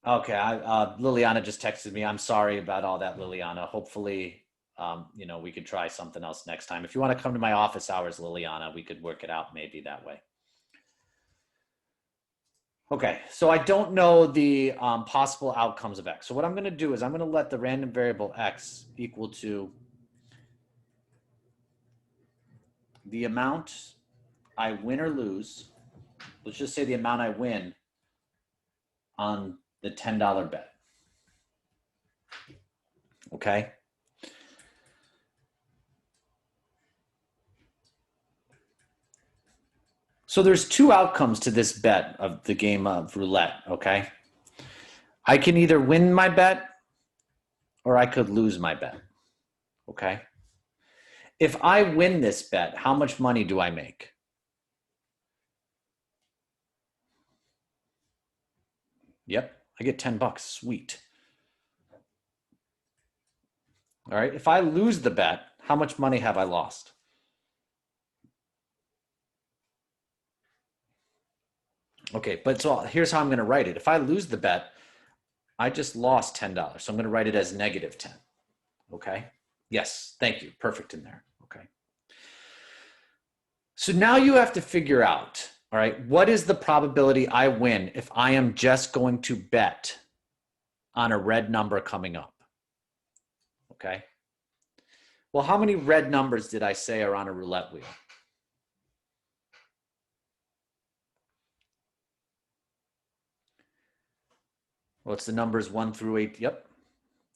Speaker 1: Okay, Liliana just texted me. I'm sorry about all that, Liliana. Hopefully, we could try something else next time. If you want to come to my office hours, Liliana, we could work it out maybe that way. Okay, so I don't know the possible outcomes of X. So what I'm going to do is I'm going to let the random variable X equal to the amount I win or lose. Let's just say the amount I win on the $10 bet. Okay. So there's two outcomes to this bet of the game of roulette, okay? I can either win my bet or I could lose my bet, okay? If I win this bet, how much money do I make? Yep, I get $10, sweet. All right, if I lose the bet, how much money have I lost? Okay, but so here's how I'm going to write it. If I lose the bet, I just lost $10. So I'm going to write it as -10. Okay. Yes. Thank you. Perfect in there. Okay. So now you have to figure out, all right, what is the probability I win if I am just going to bet on a red number coming up? Okay. Well, how many red numbers did I say are on a roulette wheel? What's the numbers 1 through 8? Yep.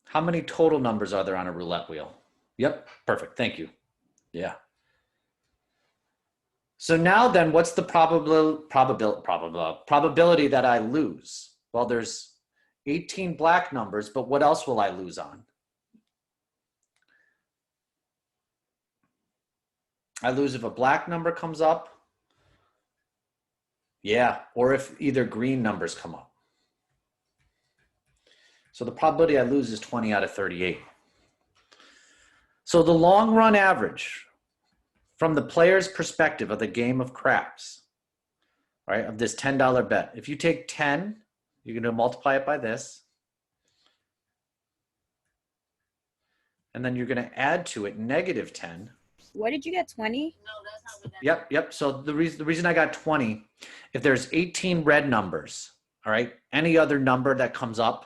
Speaker 1: How many total numbers are there on a roulette wheel? Yep. Perfect. Thank you. Yeah. So now then, what's the probability that I lose? Well, there's 18 black numbers, but what else will I lose on? I lose if a black number comes up. Yeah, or if either green numbers come up. So the probability I lose is 20 out of 38. So the long run average from the player's perspective of the game of craps, right, of this $10 bet, if you take 10, you're going to multiply it by this. And then you're going to add to it -10.
Speaker 5: What did you get, 20?
Speaker 1: Yep. So the reason I got 20, if there's 18 red numbers, all right, any other number that comes up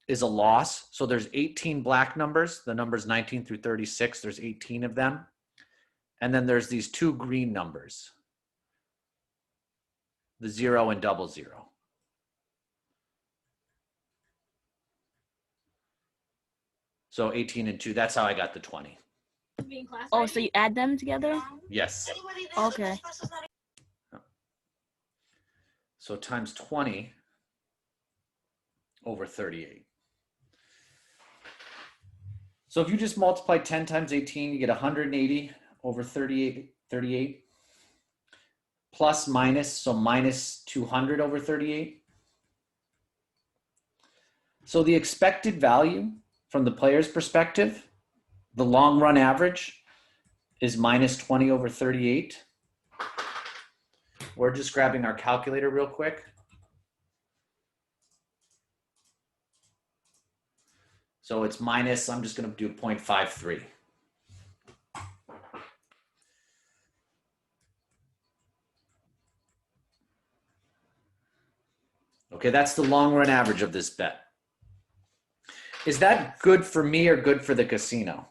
Speaker 1: is a loss. So there's 18 black numbers, the numbers 19 through 36, there's 18 of them. And then there's these two green numbers. the 0 and double 0. So 18 and 2, that's how I got the 20.
Speaker 4: Oh, so you add them together?
Speaker 1: Yes.
Speaker 4: Okay.
Speaker 1: So times 20 over 38. So if you just multiply 10 times 18, you get 180 over 38, plus minus, so minus 200 over 38. So the expected value from the player's perspective, the long run average is minus 20 over 38. We're just grabbing our calculator real quick. So it's minus, I'm just going to do 0.53. Okay, that's the long run average of this bet. Is that good for me or good for the casino?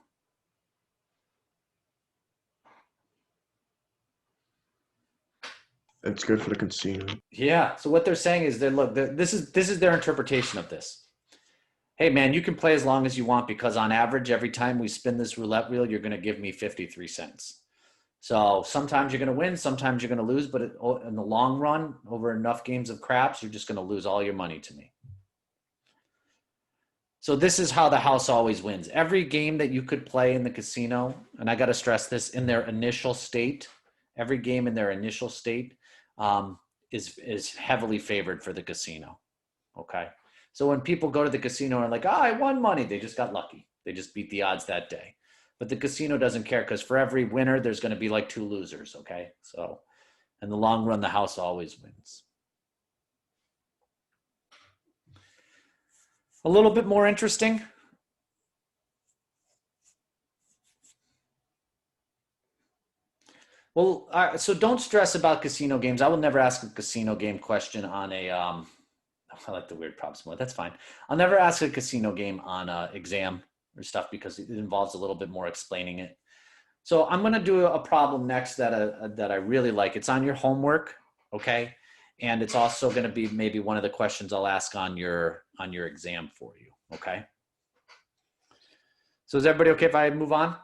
Speaker 2: It's good for the casino.
Speaker 1: Yeah. So what they're saying is that, look, this is their interpretation of this. Hey man, you can play as long as you want because on average, every time we spin this roulette wheel, you're going to give me 53 cents. So sometimes you're going to win, sometimes you're going to lose, but in the long run, over enough games of craps, you're just going to lose all your money to me. So this is how the house always wins. Every game that you could play in the casino, and I got to stress this, in their initial state, every game in their initial state is heavily favored for the casino. Okay. So when people go to the casino and are like, I won money, they just got lucky. They just beat the odds that day. But the casino doesn't care because for every winner, there's going to be like 2 losers. Okay. So in the long run, the house always wins. A little bit more interesting. Well, so don't stress about casino games. I will never ask a casino game question on a, I like the weird props more. That's fine. I'll never ask a casino game on an exam or stuff because it involves a little bit more explaining it. So I'm going to do a problem next that I really like. It's on your homework, okay? And it's also going to be maybe one of the questions I'll ask on your exam for you, okay? So is everybody okay if I move on?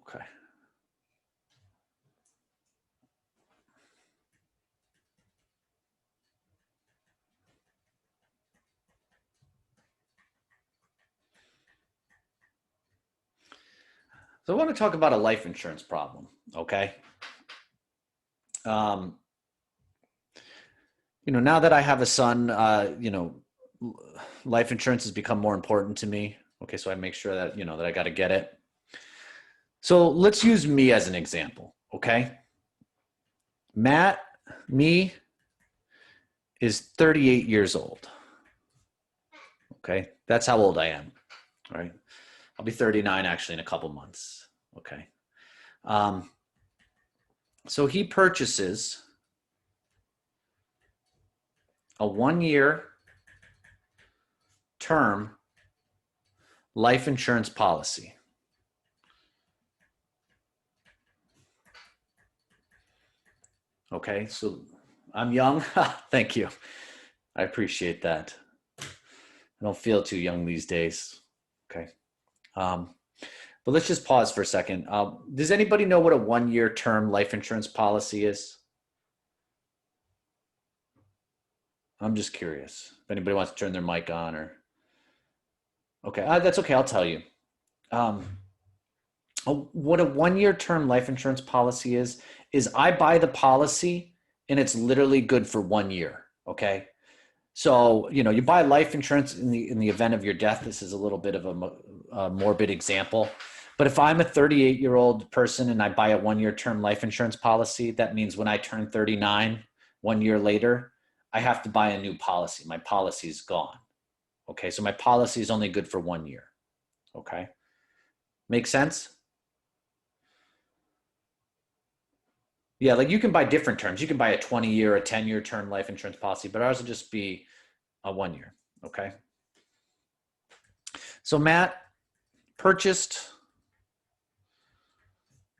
Speaker 1: Okay. So I want to talk about a life insurance problem, okay? Now that I have a son, life insurance has become more important to me. Okay, so I make sure that, that I got to get it. So let's use me as an example, okay? Me is 38 years old. Okay, that's how old I am, all right? I'll be 39 actually in a couple months, okay? So he purchases a 1-year term life insurance policy. Okay, so I'm young. Thank you. I appreciate that. I don't feel too young these days. Okay. But let's just pause for a second. Does anybody know what a 1-year term life insurance policy is? I'm just curious if anybody wants to turn their mic on or. Okay, that's okay. I'll tell you. What a 1-year term life insurance policy is I buy the policy and it's literally good for 1 year. Okay. So, you buy life insurance in the event of your death. This is a little bit of a morbid example. But if I'm a 38-year-old person and I buy a 1-year term life insurance policy, that means when I turn 39, 1 year later, I have to buy a new policy. My policy is gone. Okay. So my policy is only good for 1 year. Okay. Make sense? Yeah, like you can buy different terms. You can buy a 20-year, a 10-year term life insurance policy, but ours will just be a 1 year, okay? So Matt purchased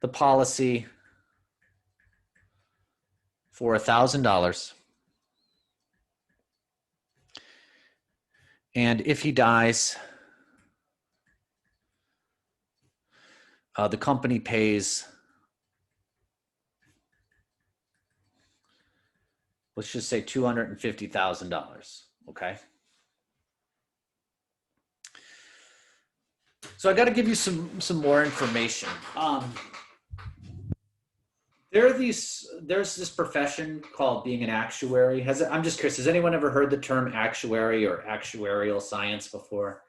Speaker 1: the policy for $1,000. And if he dies, the company pays, let's just say $250,000, okay? So I got to give you some more information. There's this profession called being an actuary. I'm just curious, has anyone ever heard the term actuary or actuarial science before?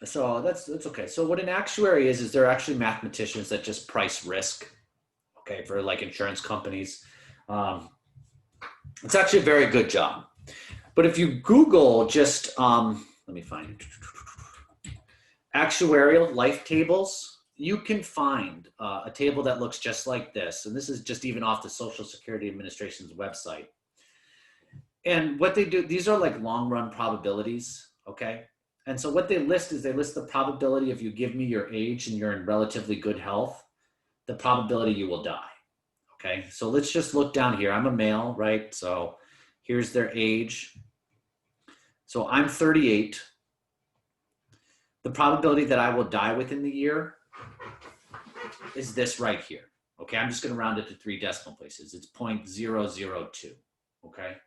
Speaker 1: So that's okay. So what an actuary is they're actually mathematicians that just price risk, okay, for like insurance companies. It's actually a very good job. But if you Google just, let me find actuarial life tables, you can find a table that looks just like this. And this is just even off the Social Security Administration's website. And what they do, these are like long run probabilities, okay? And so what they list is they list the probability if you give me your age and you're in relatively good health, the probability you will die, okay? So let's just look down here. I'm a male, right? So here's their age. So I'm 38. The probability that I will die within the year is this right here. Okay, I'm just going to round it to 3 decimal places. It's 0.002. Okay,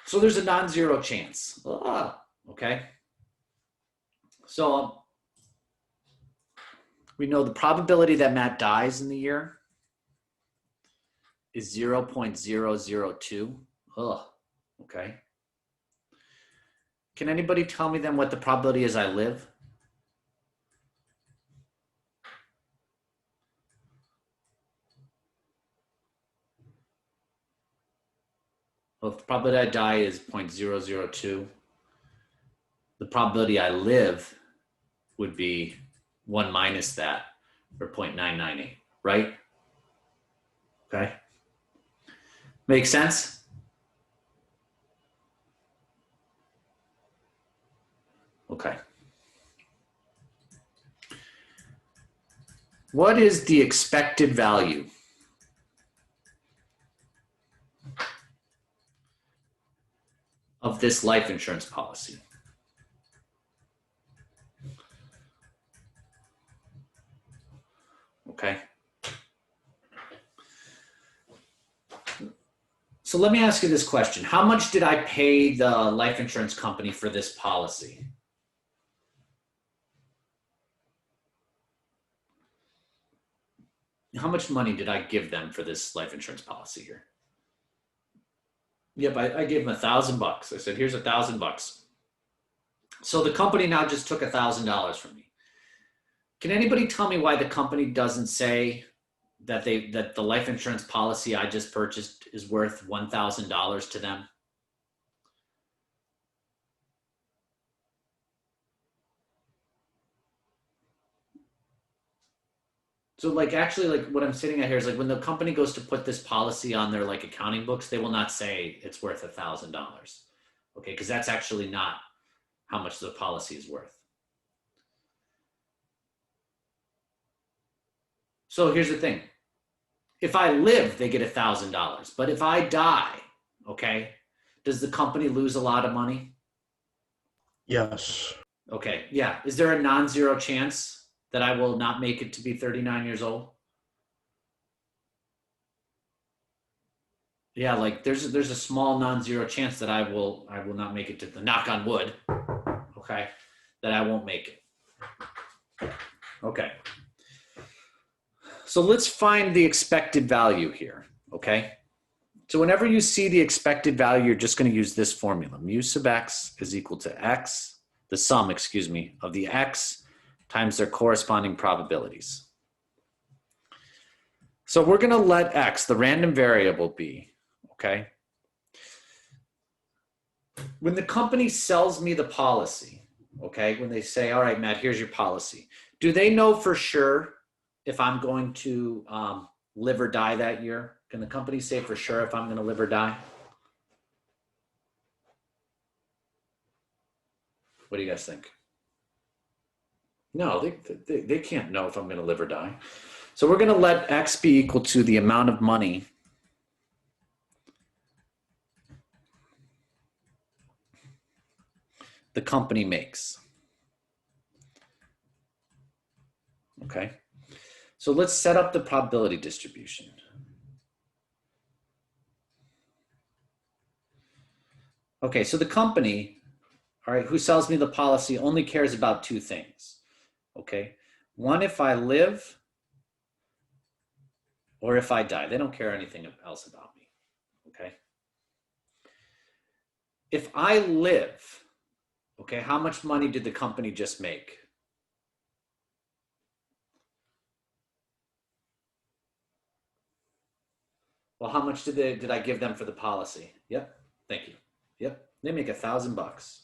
Speaker 1: so there's a non-zero chance. Okay, so we know the probability that Matt dies in the year is 0.002. Okay. Can anybody tell me then what the probability is I live? Well, if the probability I die is 0.002, the probability I live would be 1 minus that, or 0.998, right? Okay. Make sense? Okay. What is the expected value of this life insurance policy? Okay. So let me ask you this question. How much did I pay the life insurance company for this policy? How much money did I give them for this life insurance policy here? Yep, I gave them $1,000. I said, here's $1,000. So the company now just took $1,000 from me. Can anybody tell me why the company doesn't say that the life insurance policy I just purchased is worth $1,000 to them? So like actually like what I'm sitting at here is like when the company goes to put this policy on their like accounting books, they will not say it's worth $1,000. Okay, because that's actually not how much the policy is worth. So here's the thing. If I live, they get $1,000. But if I die, okay, does the company lose a lot of money?
Speaker 2: Yes.
Speaker 1: Okay, yeah. Is there a non-zero chance that I will not make it to be 39 years old? Yeah, like there's a small non-zero chance that I will not make it to the, knock on wood, okay, that I won't make it. Okay. So let's find the expected value here, okay? So whenever you see the expected value, you're just going to use this formula. Mu sub x is equal to x, the sum, excuse me, of the x times their corresponding probabilities. So we're going to let x, the random variable, be, okay? When the company sells me the policy, okay, when they say, all right, Matt, here's your policy, do they know for sure if I'm going to live or die that year? Can the company say for sure if I'm going to live or die? What do you guys think? No, they can't know if I'm going to live or die. So we're going to let X be equal to the amount of money the company makes. Okay. So let's set up the probability distribution. Okay, so the company, all right, who sells me the policy only cares about two things. Okay. One, if I live or if I die. They don't care anything else about me. Okay. If I live, okay, how much money did the company just make? Well, how much did I give them for the policy? Yep. Thank you. Yep. They make $1,000.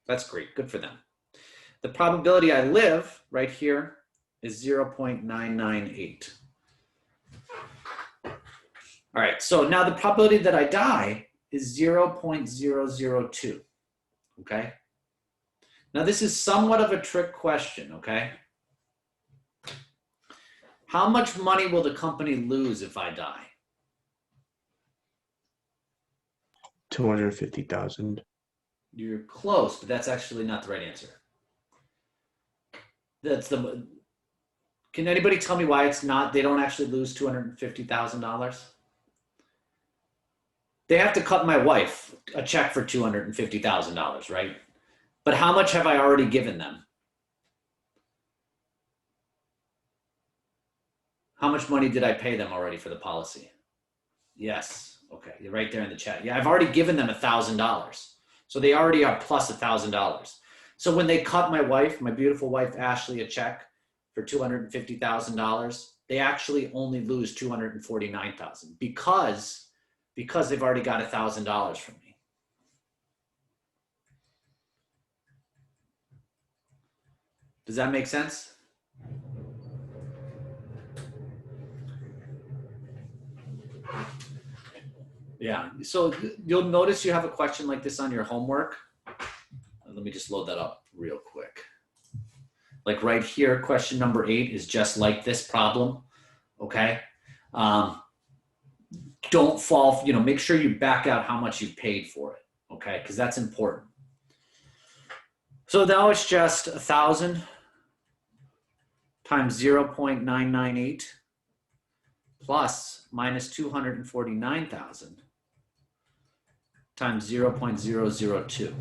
Speaker 1: That's great. Good for them. The probability I live right here is 0.998. All right. So now the probability that I die is 0.002. Okay. Now this is somewhat of a trick question. Okay. How much money will the company lose if I die?
Speaker 2: 250,000.
Speaker 1: You're close, but that's actually not the right answer. Can anybody tell me why it's not? They don't actually lose $250,000. They have to cut my wife a check for $250,000, right? But how much have I already given them? How much money did I pay them already for the policy? Yes. Okay. You're right there in the chat. Yeah, I've already given them $1,000. So they already are plus $1,000. So when they cut my wife, my beautiful wife, Ashley, a check for $250,000, they actually only lose $249,000 because they've already got $1,000 from me. Does that make sense? Yeah, so you'll notice you have a question like this on your homework. Let me just load that up real quick. Like right here, question number 8 is just like this problem, okay? Don't fall, make sure you back out how much you paid for it, okay? Because that's important. So now it's just 1,000 times 0.998 plus minus 249,000 times 0.002.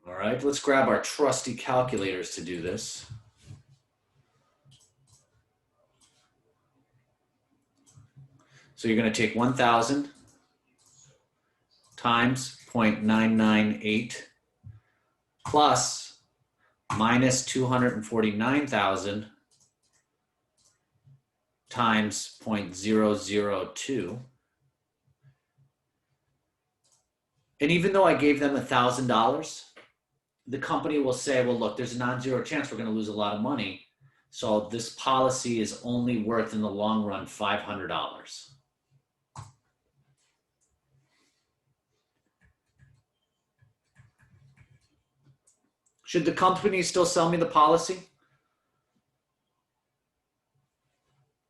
Speaker 1: All right, let's grab our trusty calculators to do this. So you're going to take 1,000 times 0.998 plus minus 249,000 times 0.002. And even though I gave them $1,000, the company will say, well, look, there's a non-zero chance we're going to lose a lot of money. So this policy is only worth in the long run $500. Should the company still sell me the policy?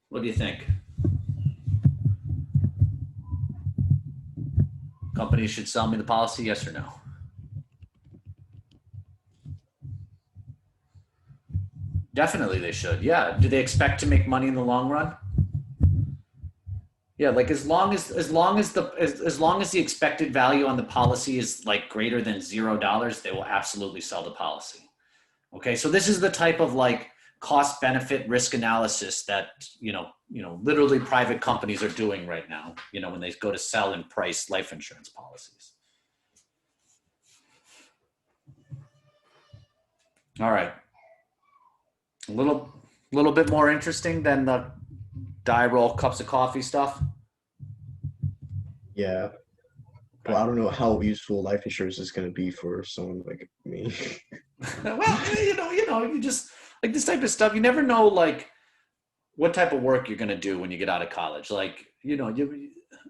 Speaker 1: What do you think? Companies should sell me the policy, yes or no? Definitely they should. Yeah. Do they expect to make money in the long run? Yeah, like as long as the expected value on the policy is like greater than $0, they will absolutely sell the policy. Okay, so this is the type of like cost benefit risk analysis that literally private companies are doing right now, when they go to sell and price life insurance policies. All right. A little bit more interesting than the die roll cups of coffee stuff.
Speaker 2: Yeah. Well, I don't know how useful life insurance is going to be for someone like me.
Speaker 1: Well, you just like this type of stuff. You never know, like what type of work you're going to do when you get out of college. Like,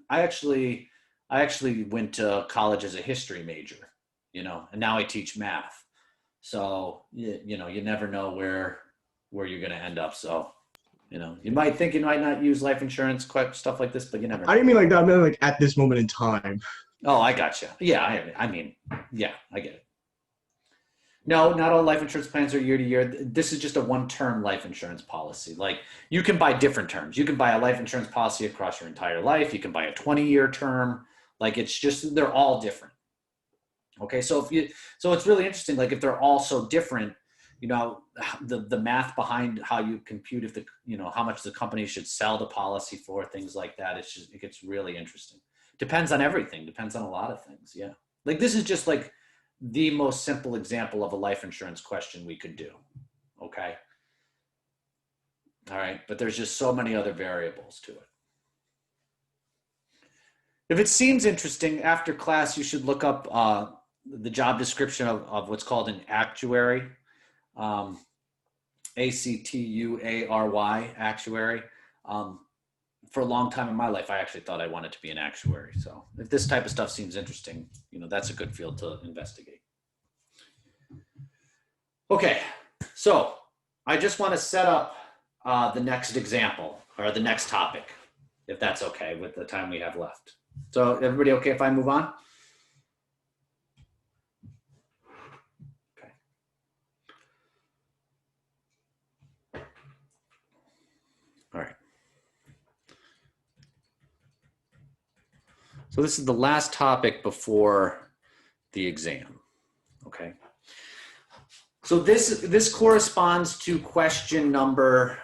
Speaker 1: I actually I actually went to college as a history major, you know, and now I teach math. So, you know, you never know where you're going to end up. So, you know, you might think you might not use life insurance, stuff like this, but you never know.
Speaker 2: I didn't mean like that. I meant like at this moment in time.
Speaker 1: Oh, I gotcha. Yeah, I mean, yeah, I get it. No, not all life insurance plans are year to year. This is just a one-term life insurance policy. Like you can buy different terms. You can buy a life insurance policy across your entire life. You can buy a 20-year term. Like it's just, they're all different. Okay, so it's really interesting. Like if they're all so different, you know, the math behind how you compute if the, you know, how much the company should sell the policy for, things like that. It's just, it gets really interesting. Depends on everything. Depends on a lot of things. Yeah. Like this is just like the most simple example of a life insurance question we could do. Okay. All right. But there's just so many other variables to it. If it seems interesting, after class, you should look up the job description of what's called an actuary, A-C-T-U-A-R-Y, actuary. For a long time in my life, I actually thought I wanted to be an actuary. So if this type of stuff seems interesting, you know, that's a good field to investigate. Okay, so I just want to set up the next example or the next topic, if that's okay with the time we have left. So everybody okay if I move on? Okay. All right. So this is the last topic before the exam, okay? So this corresponds to question number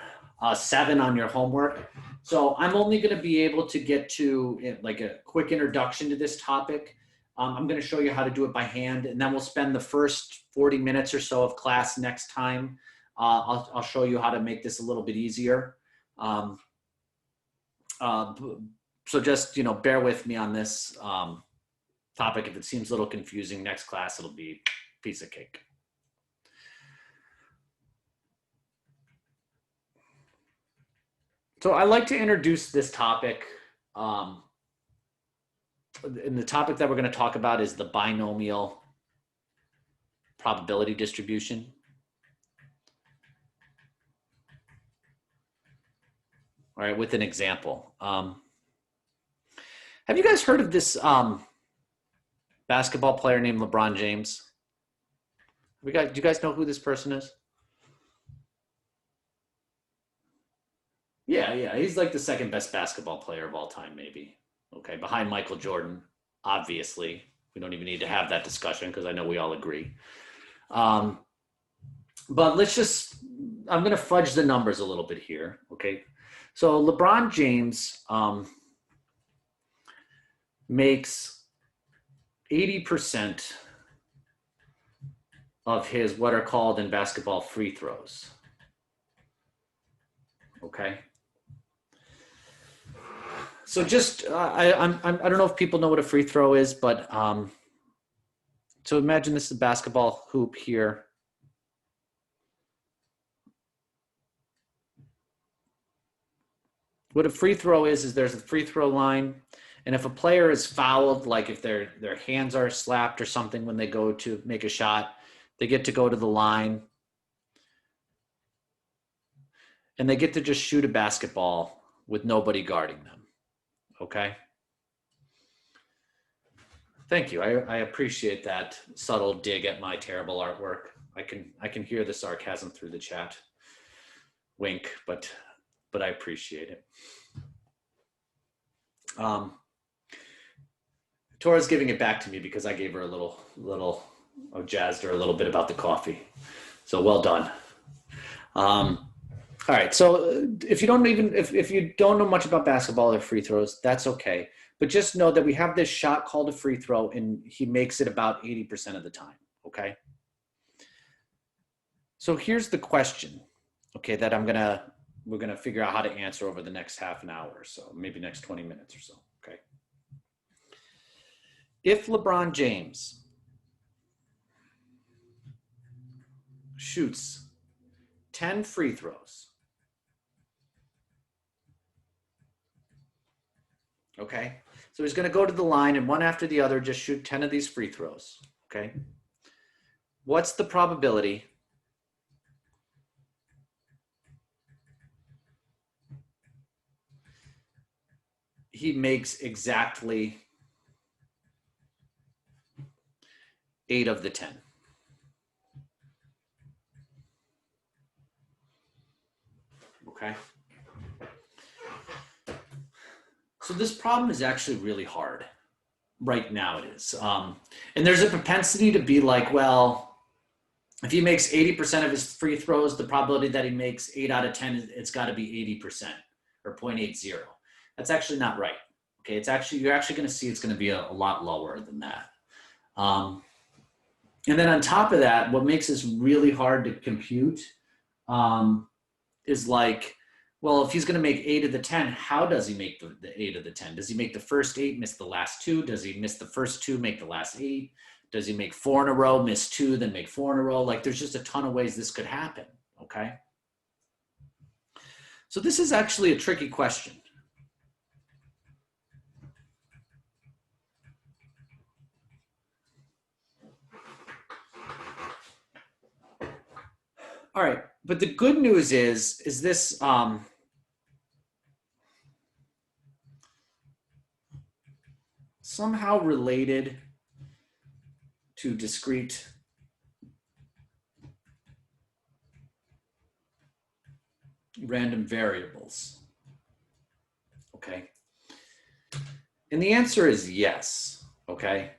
Speaker 1: 7 on your homework. So I'm only going to be able to get to like a quick introduction to this topic. I'm going to show you how to do it by hand, and then we'll spend the first 40 minutes or so of class next time. I'll show you how to make this a little bit easier. So just, you know, bear with me on this topic. If it seems a little confusing, next class it'll be piece of cake. So I like to introduce this topic. And the topic that we're going to talk about is the binomial probability distribution. All right, with an example. Have you guys heard of this basketball player named LeBron James? Do you guys know who this person is? Yeah, he's like the second best basketball player of all time, maybe. Okay, behind Michael Jordan, obviously. We don't even need to have that discussion because I know we all agree. But let's just, I'm going to fudge the numbers a little bit here, okay? So LeBron James makes 80% of his what are called in basketball free throws, okay? So just, I don't know if people know what a free throw is, but so imagine this is a basketball hoop here. What a free throw is there's a free throw line, and if a player is fouled, like if their hands are slapped or something when they go to make a shot, they get to go to the line, and they get to just shoot a basketball with nobody guarding them. Okay. Thank you. I appreciate that subtle dig at my terrible artwork. I can hear the sarcasm through the chat. Wink, but I appreciate it. Tora's giving it back to me because I gave her a little jazzed her a little bit about the coffee. So well done. All right, so if you don't know much about basketball or free throws, that's okay. But just know that we have this shot called a free throw, and he makes it about 80% of the time, okay? So here's the question, okay, that we're gonna figure out how to answer over the next half an hour or so, maybe next 20 minutes or so, okay? If LeBron James shoots 10 free throws, okay? So he's going to go to the line and one after the other, just shoot 10 of these free throws. Okay. What's the probability he makes exactly 8 of the 10? Okay. So this problem is actually really hard. Right now it is. And there's a propensity to be like, well, if he makes 80% of his free throws, the probability that he makes 8 out of 10, it's got to be 80% or 0.80. That's actually not right. Okay, it's actually, you're actually going to see it's going to be a lot lower than that. And then on top of that, what makes this really hard to compute is like, well, if he's going to make 8 of the 10, how does he make the 8 of the 10? Does he make the first 8, miss the last 2? Does he miss the first 2, make the last 8? Does he make 4 in a row, miss 2, then make 4 in a row? Like there's just a ton of ways this could happen, okay? So this is actually a tricky question. All right, but the good news is this somehow related to discrete random variables? Okay. And the answer is yes, okay?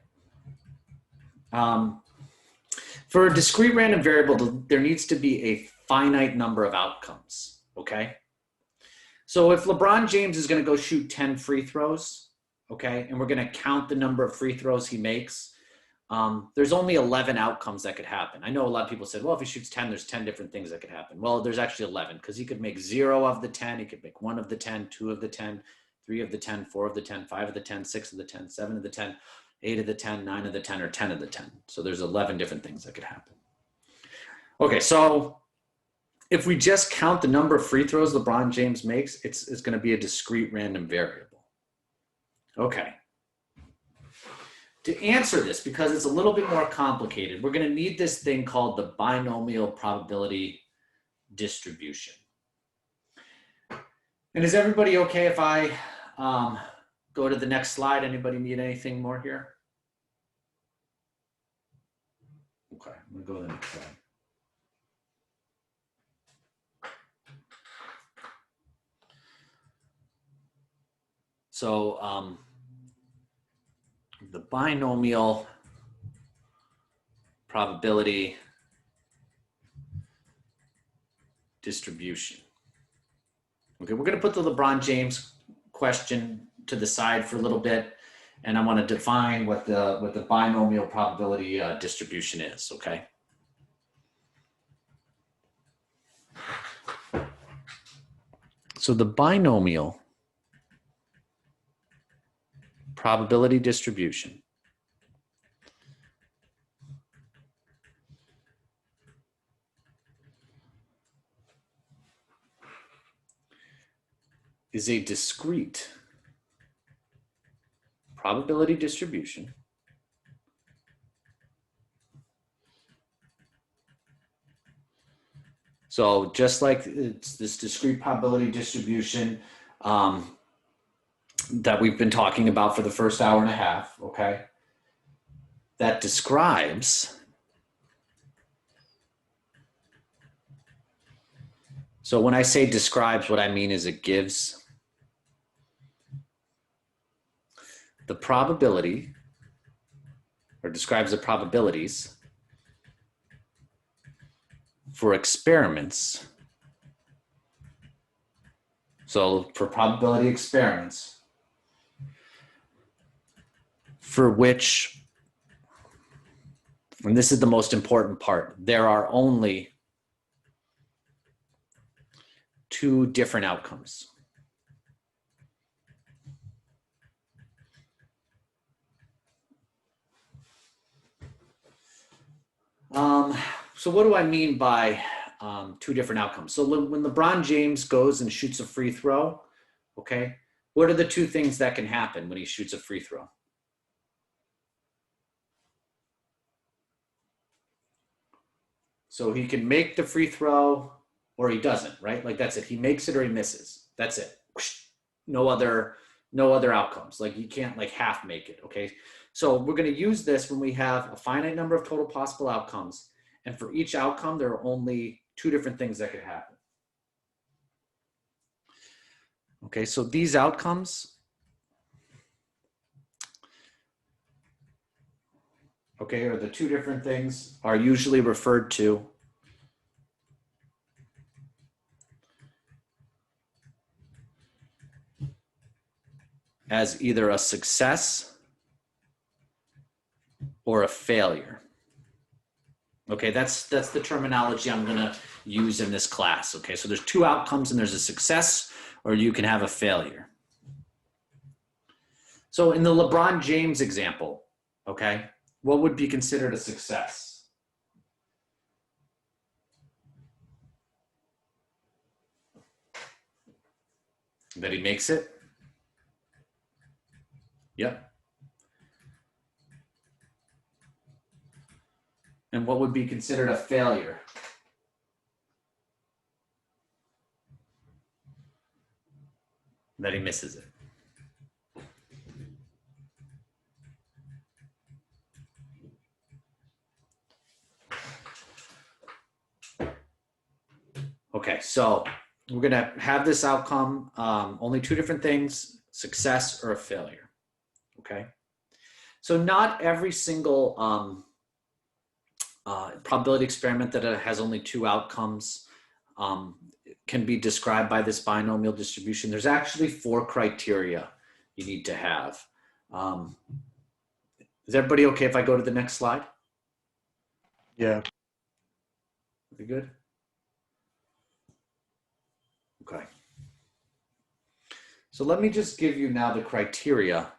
Speaker 1: For a discrete random variable, there needs to be a finite number of outcomes, okay? So if LeBron James is going to go shoot 10 free throws, okay, and we're going to count the number of free throws he makes, there's only 11 outcomes that could happen. I know a lot of people said, well, if he shoots 10, there's 10 different things that could happen. Well, there's actually 11 because he could make 0 of the 10, he could make 1 of the 10, 2 of the 10, 3 of the 10, 4 of the 10, 5 of the 10, 6 of the 10, 7 of the 10, 8 of the 10, 9 of the 10, or 10 of the 10. So there's 11 different things that could happen. Okay, so if we just count the number of free throws LeBron James makes, it's going to be a discrete random variable. Okay. To answer this, because it's a little bit more complicated, we're going to need this thing called the binomial probability distribution. And is everybody okay if I go to the next slide? Anybody need anything more here? Okay, I'm going to go to the next slide. So the binomial probability distribution. Okay, we're going to put the LeBron James question to the side for a little bit, and I want to define what the binomial probability distribution is, okay? So the binomial probability distribution is a discrete probability distribution so just like it's this discrete probability distribution that we've been talking about for the first hour and a half, okay, that describes, so when I say describes, what I mean is it gives the probability, or describes the probabilities for experiments. So for probability experiments for which, and this is the most important part, there are only 2 different outcomes. So what do I mean by 2 different outcomes? So when LeBron James goes and shoots a free throw, okay, What are the two things that can happen when he shoots a free throw? So he can make the free throw or he doesn't, right? Like that's it. He makes it or he misses. That's it. No other outcomes. Like you can't like half make it, okay? So we're going to use this when we have a finite number of total possible outcomes. And for each outcome, there are only two different things that could happen. Okay, so these outcomes, okay, or the two different things are usually referred to as either a success or a failure. Okay, that's the terminology I'm gonna use in this class. Okay, so there's two outcomes and there's a success or you can have a failure. So in the LeBron James example, okay, what would be considered a success? That he makes it? Yep. And what would be considered a failure? That he misses it. Okay, so we're gonna have this outcome, only two different things, success or a failure, okay? So not every single probability experiment that has only two outcomes can be described by this binomial distribution. There's actually 4 criteria you need to have. Is everybody okay if I go to the next slide?
Speaker 2: Yeah.
Speaker 1: We good? Okay. So let me just give you now the criteria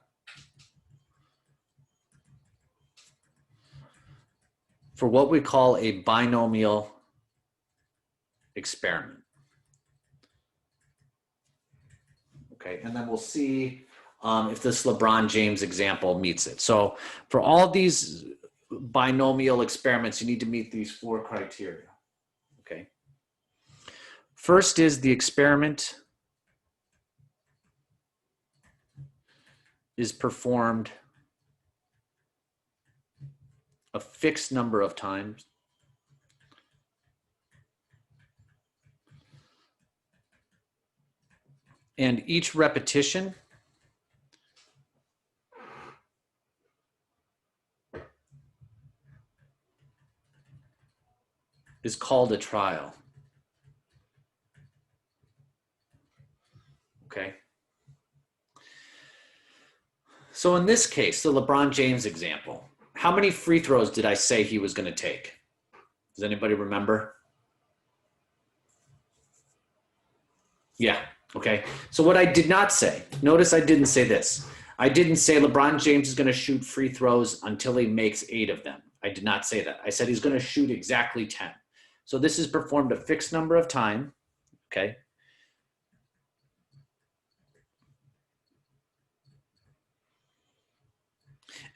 Speaker 1: for what we call a binomial experiment. Okay, and then we'll see if this LeBron James example meets it. So for all these binomial experiments, you need to meet these 4 criteria. Okay. First is the experiment is performed a fixed number of times. And each repetition is called a trial. Okay. So in this case, the LeBron James example, how many free throws did I say he was going to take? Does anybody remember? Yeah. Okay. So what I did not say, notice I didn't say this. I didn't say LeBron James is going to shoot free throws until he makes 8 of them. I did not say that. I said he's going to shoot exactly 10. So this is performed a fixed number of time. Okay.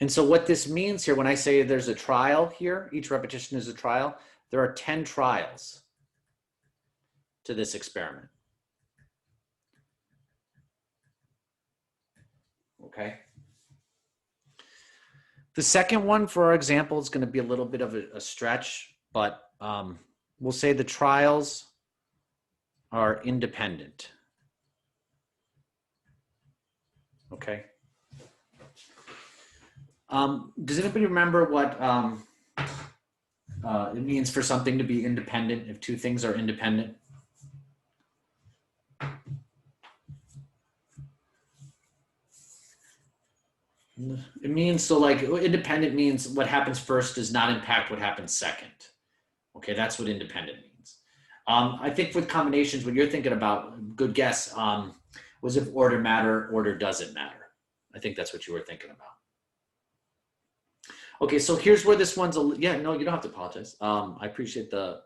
Speaker 1: And so what this means here, when I say there's a trial here, each repetition is a trial, there are 10 trials to this experiment. Okay. The second one for our example is going to be a little bit of a stretch, but we'll say the trials are independent. Okay. Does anybody remember what it means for something to be independent if two things are independent? It means, so like independent means what happens first does not impact what happens second. Okay, that's what independent means. I think with combinations, what you're thinking about, good guess, was if order matter, order doesn't matter. I think that's what you were thinking about. Okay, so here's where this one's, yeah, no, you don't have to apologize. I appreciate the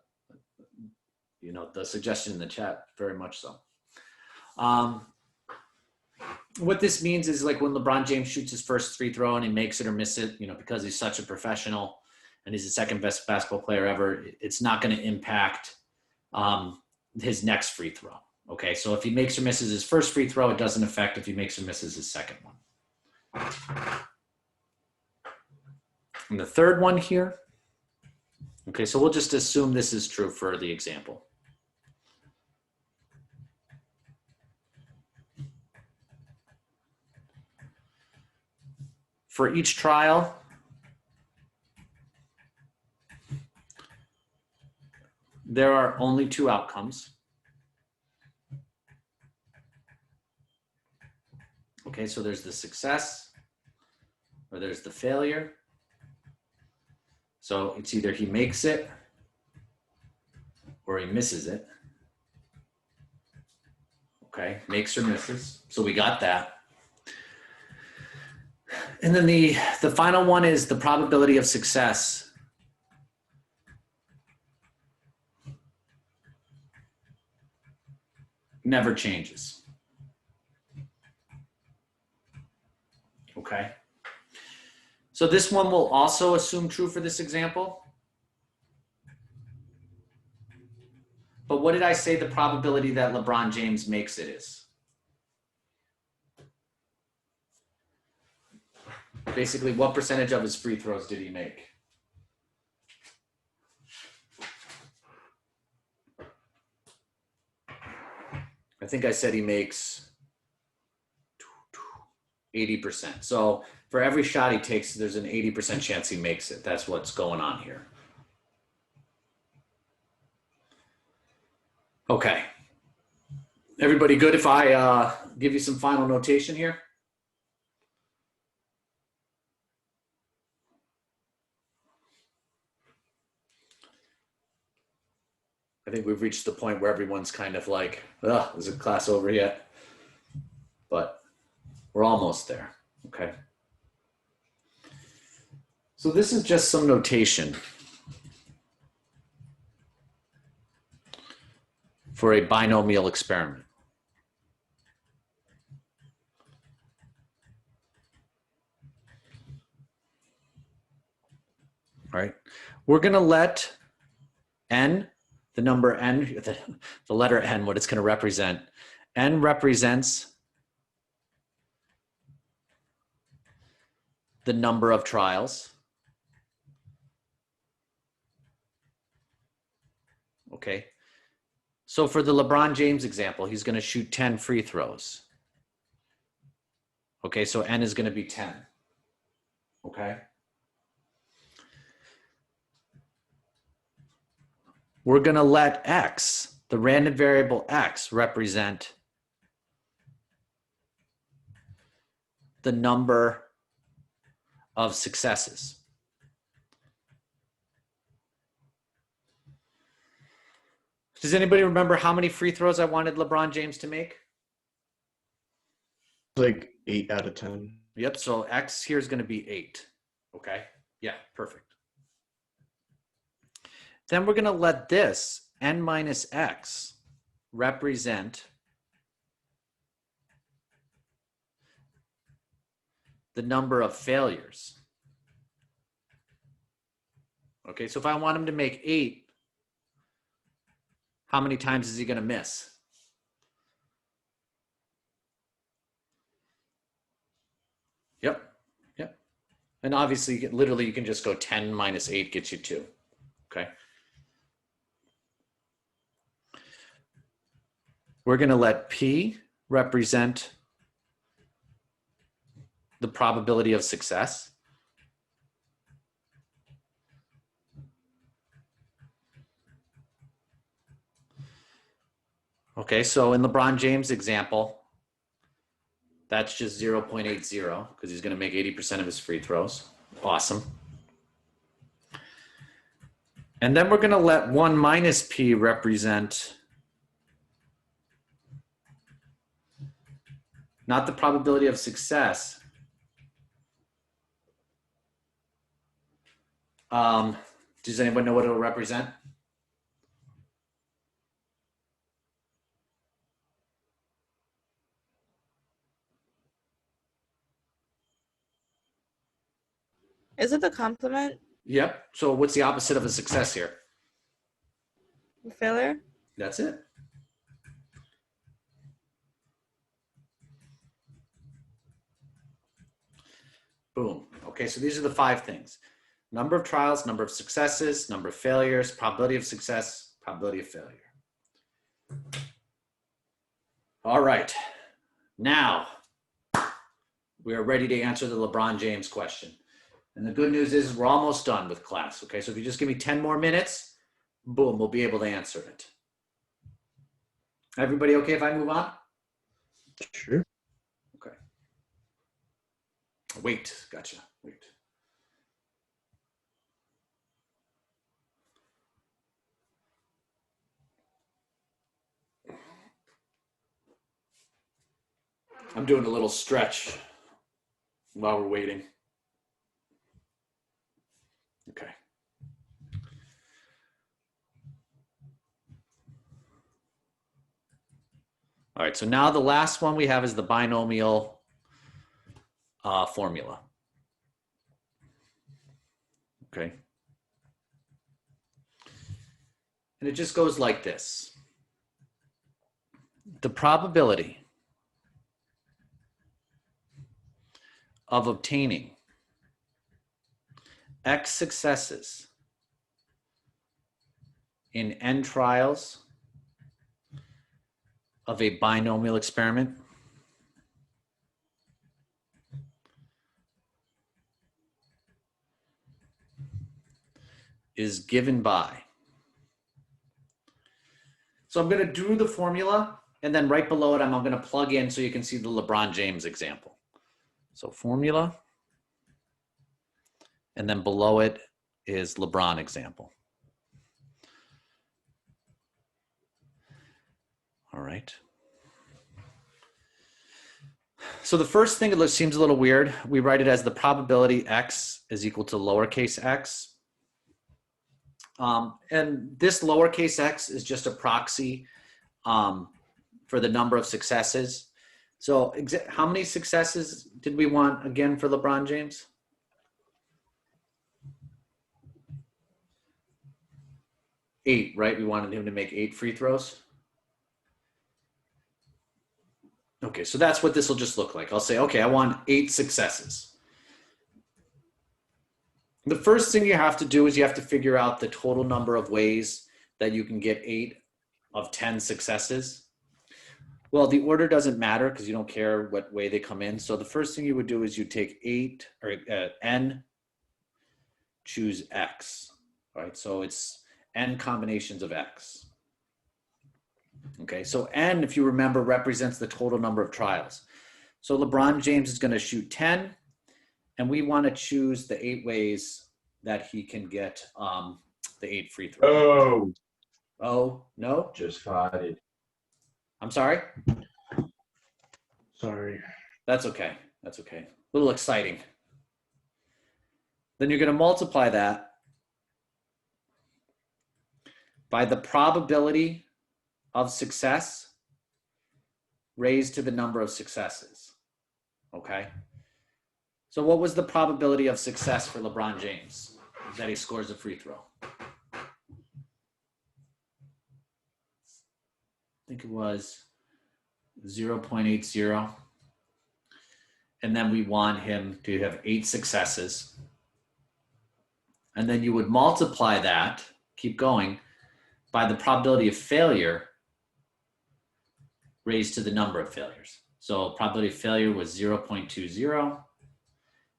Speaker 1: suggestion in the chat, very much so. what this means is like when LeBron James shoots his first free throw and he makes it or miss it, because he's such a professional and he's the second best basketball player ever, it's not going to impact his next free throw. Okay, so if he makes or misses his first free throw, it doesn't affect if he makes or misses his second one. And the third one here, okay, so we'll just assume this is true for the example. For each trial, there are only two outcomes. Okay, so there's the success or there's the failure. So it's either he makes it or he misses it. Okay, makes or misses. So we got that. And then the final one is the probability of success. Never changes. Okay. So this one will also assume true for this example. But what did I say the probability that LeBron James makes it is? Basically, what percentage of his free throws did he make? I think I said he makes 80%. So for every shot he takes, there's an 80% chance he makes it. That's what's going on here. Okay. Everybody good if I give you some final notation here? I think we've reached the point where everyone's kind of like, ugh, is the class over yet? But we're almost there, okay? So this is just some notation for a binomial experiment. All right, we're gonna let n, the number n, the letter n, what it's gonna represent. N represents the number of trials. Okay, so for the LeBron James example, he's gonna shoot 10 free throws. Okay, so n is gonna be 10, okay? We're gonna let x, the random variable x, represent the number of successes. Does anybody remember how many free throws I wanted LeBron James to make?
Speaker 2: Like 8 out of 10.
Speaker 1: Yep, so x here is gonna be 8, okay? Yeah, perfect. Then we're gonna let this n minus x represent the number of failures. Okay, so if I want him to make 8, how many times is he gonna miss? Yep, yep. And obviously, literally, you can just go 10 minus 8 gets you 2, okay? We're gonna let P represent the probability of success. Okay, so in LeBron James' example, that's just 0.80 because he's going to make 80% of his free throws. Awesome. And then we're going to let 1 minus P represent not the probability of success. Does anyone know what it'll represent?
Speaker 3: Is it the complement?
Speaker 1: Yep. So what's the opposite of a success here?
Speaker 3: Failure?
Speaker 1: That's it. Boom. Okay, so these are the 5 things. Number of trials, number of successes, number of failures, probability of success, probability of failure. All right. Now, we are ready to answer the LeBron James question. And the good news is we're almost done with class. Okay, so if you just give me 10 more minutes, boom, we'll be able to answer it. Everybody okay if I move on?
Speaker 2: Sure.
Speaker 1: Okay. Wait, gotcha. Wait. I'm doing a little stretch while we're waiting. Okay. All right, so now the last one we have is the binomial formula. Okay. And it just goes like this. The probability of obtaining X successes in N trials of a binomial experiment is given by. So I'm going to do the formula, and then right below it, I'm going to plug in so you can see the LeBron James example. So formula, and then below it is LeBron example. All right. So the first thing that seems a little weird, we write it as the probability X is equal to lowercase x. And this lowercase x is just a proxy for the number of successes. So how many successes did we want again for LeBron James? 8, right? We wanted him to make 8 free throws. Okay, so that's what this will just look like. I'll say, okay, I want 8 successes. The first thing you have to do is you have to figure out the total number of ways that you can get 8 of 10 successes. Well, the order doesn't matter because you don't care what way they come in. So the first thing you would do is you take 8 or n, choose x, right? So it's n combinations of x. Okay, so n, if you remember, represents the total number of trials. So LeBron James is going to shoot 10, and we want to choose the 8 ways that he can get the 8 free throws.
Speaker 5: Oh,
Speaker 1: Oh, no?
Speaker 5: just farted.
Speaker 1: I'm sorry?
Speaker 2: Sorry.
Speaker 1: That's okay. That's okay. A little exciting. Then you're going to multiply that by the probability of success raised to the number of successes. Okay? So what was the probability of success for LeBron James? That he scores a free throw. I think it was 0.80. And then we want him to have 8 successes. And then you would multiply that, keep going, by the probability of failure raised to the number of failures. So probability of failure was 0.20.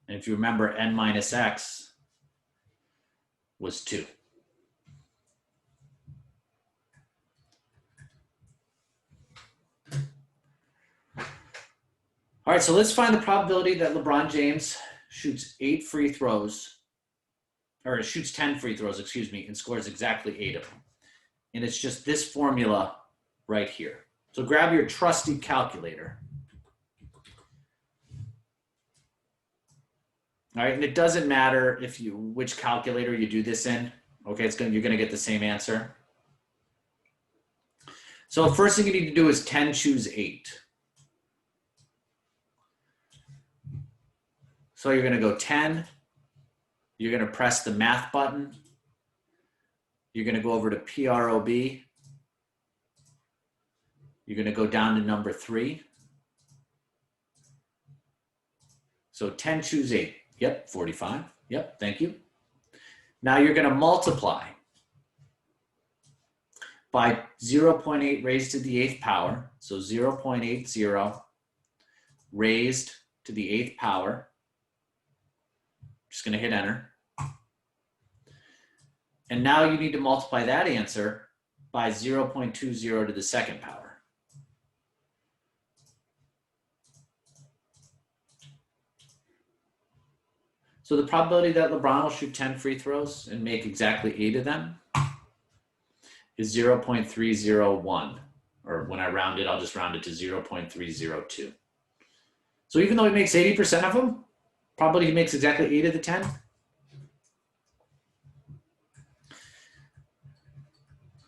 Speaker 1: And if you remember, n minus x was 2. All right, so let's find the probability that LeBron James shoots 8 free throws, or shoots 10 free throws, excuse me, and scores exactly 8 of them. And it's just this formula right here. So grab your trusty calculator. All right, and it doesn't matter which calculator you do this in. Okay, you're gonna get the same answer. So the first thing you need to do is 10 choose 8. So you're gonna go 10 You're going to press the math button. You're going to go over to PROB. You're going to go down to number 3. So 10, choose 8. Yep, 45. Yep, thank you. Now you're going to multiply by 0.8 raised to the 8th power. So 0.80 raised to the 8th power. Just going to hit enter. And now you need to multiply that answer by 0.20 to the 2nd power. So the probability that LeBron will shoot 10 free throws and make exactly 8 of them is 0.301. Or when I round it, I'll just round it to 0.302. So even though he makes 80% of them, probably he makes exactly 8 of the 10.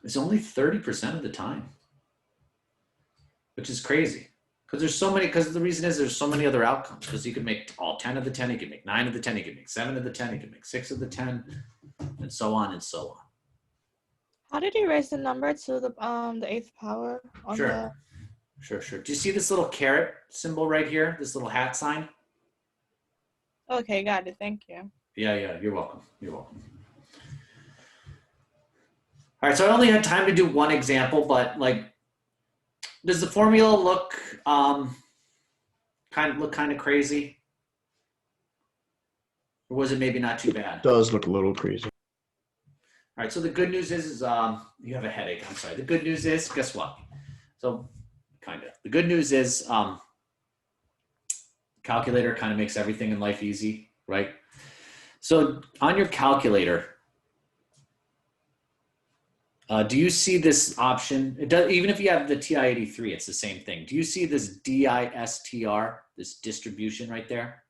Speaker 1: It's only 30% of the time, which is crazy. Because there's so many, because the reason is there's so many other outcomes. Because he could make all 10 of the 10, he could make 9 of the 10, he could make 7 of the 10, he could make 6 of the 10, and so on and so on.
Speaker 3: How did you raise the number to the 8th power? On
Speaker 1: Sure. Sure. Do you see this little caret symbol right here? This little hat sign?
Speaker 3: Okay, got it. Thank you.
Speaker 1: Yeah, you're welcome. You're welcome. All right, so I only had time to do one example, but like, does the formula look kind of crazy? Or was it maybe not too bad?
Speaker 2: Does look a little crazy.
Speaker 1: All right, so the good news is you have a headache. I'm sorry. The good news is, guess what? So kind of. The good news is calculator kind of makes everything in life easy, right? So on your calculator, do you see this option? It does, even if you have the TI-83, it's the same thing. Do you see this DISTR, this distribution right there?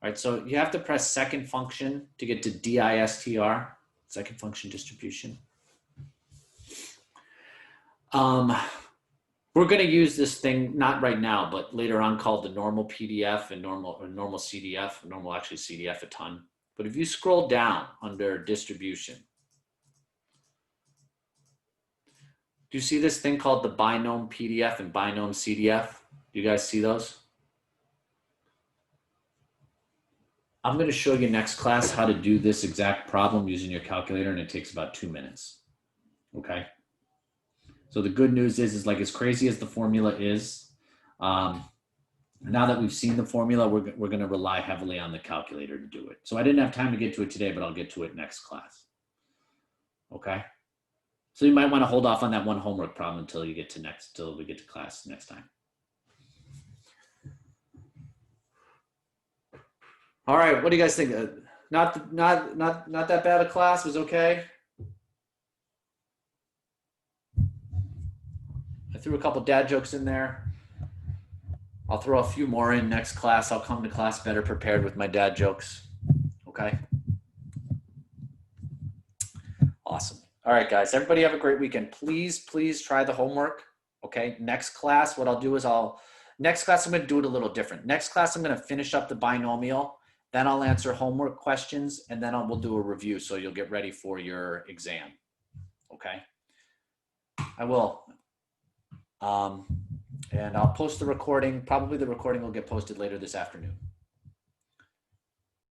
Speaker 1: All right, so you have to press second function to get to DISTR, second function distribution. We're going to use this thing, not right now, but later on, called the normal PDF and normal CDF, normal actually CDF a ton. But if you scroll down under distribution, do you see this thing called the binom PDF and binom CDF? Do you guys see those? I'm going to show you next class how to do this exact problem using your calculator, and it takes about 2 minutes. Okay. So the good news is like, as crazy as the formula is, now that we've seen the formula, we're going to rely heavily on the calculator to do it. So I didn't have time to get to it today, but I'll get to it next class. Okay. So you might want to hold off on that one homework problem until we get to class next time. All right, what do you guys think? Not that bad a class, was okay. I threw a couple dad jokes in there. I'll throw a few more in next class. I'll come to class better prepared with my dad jokes. Okay. Awesome. All right, guys, everybody have a great weekend. Please try the homework. Okay. Next class, what I'll do is next class, I'm going to do it a little different. Next class, I'm going to finish up the binomial. Then I'll answer homework questions, and then we'll do a review so you'll get ready for your exam. Okay. I will. And I'll post the recording. Probably the recording will get posted later this afternoon.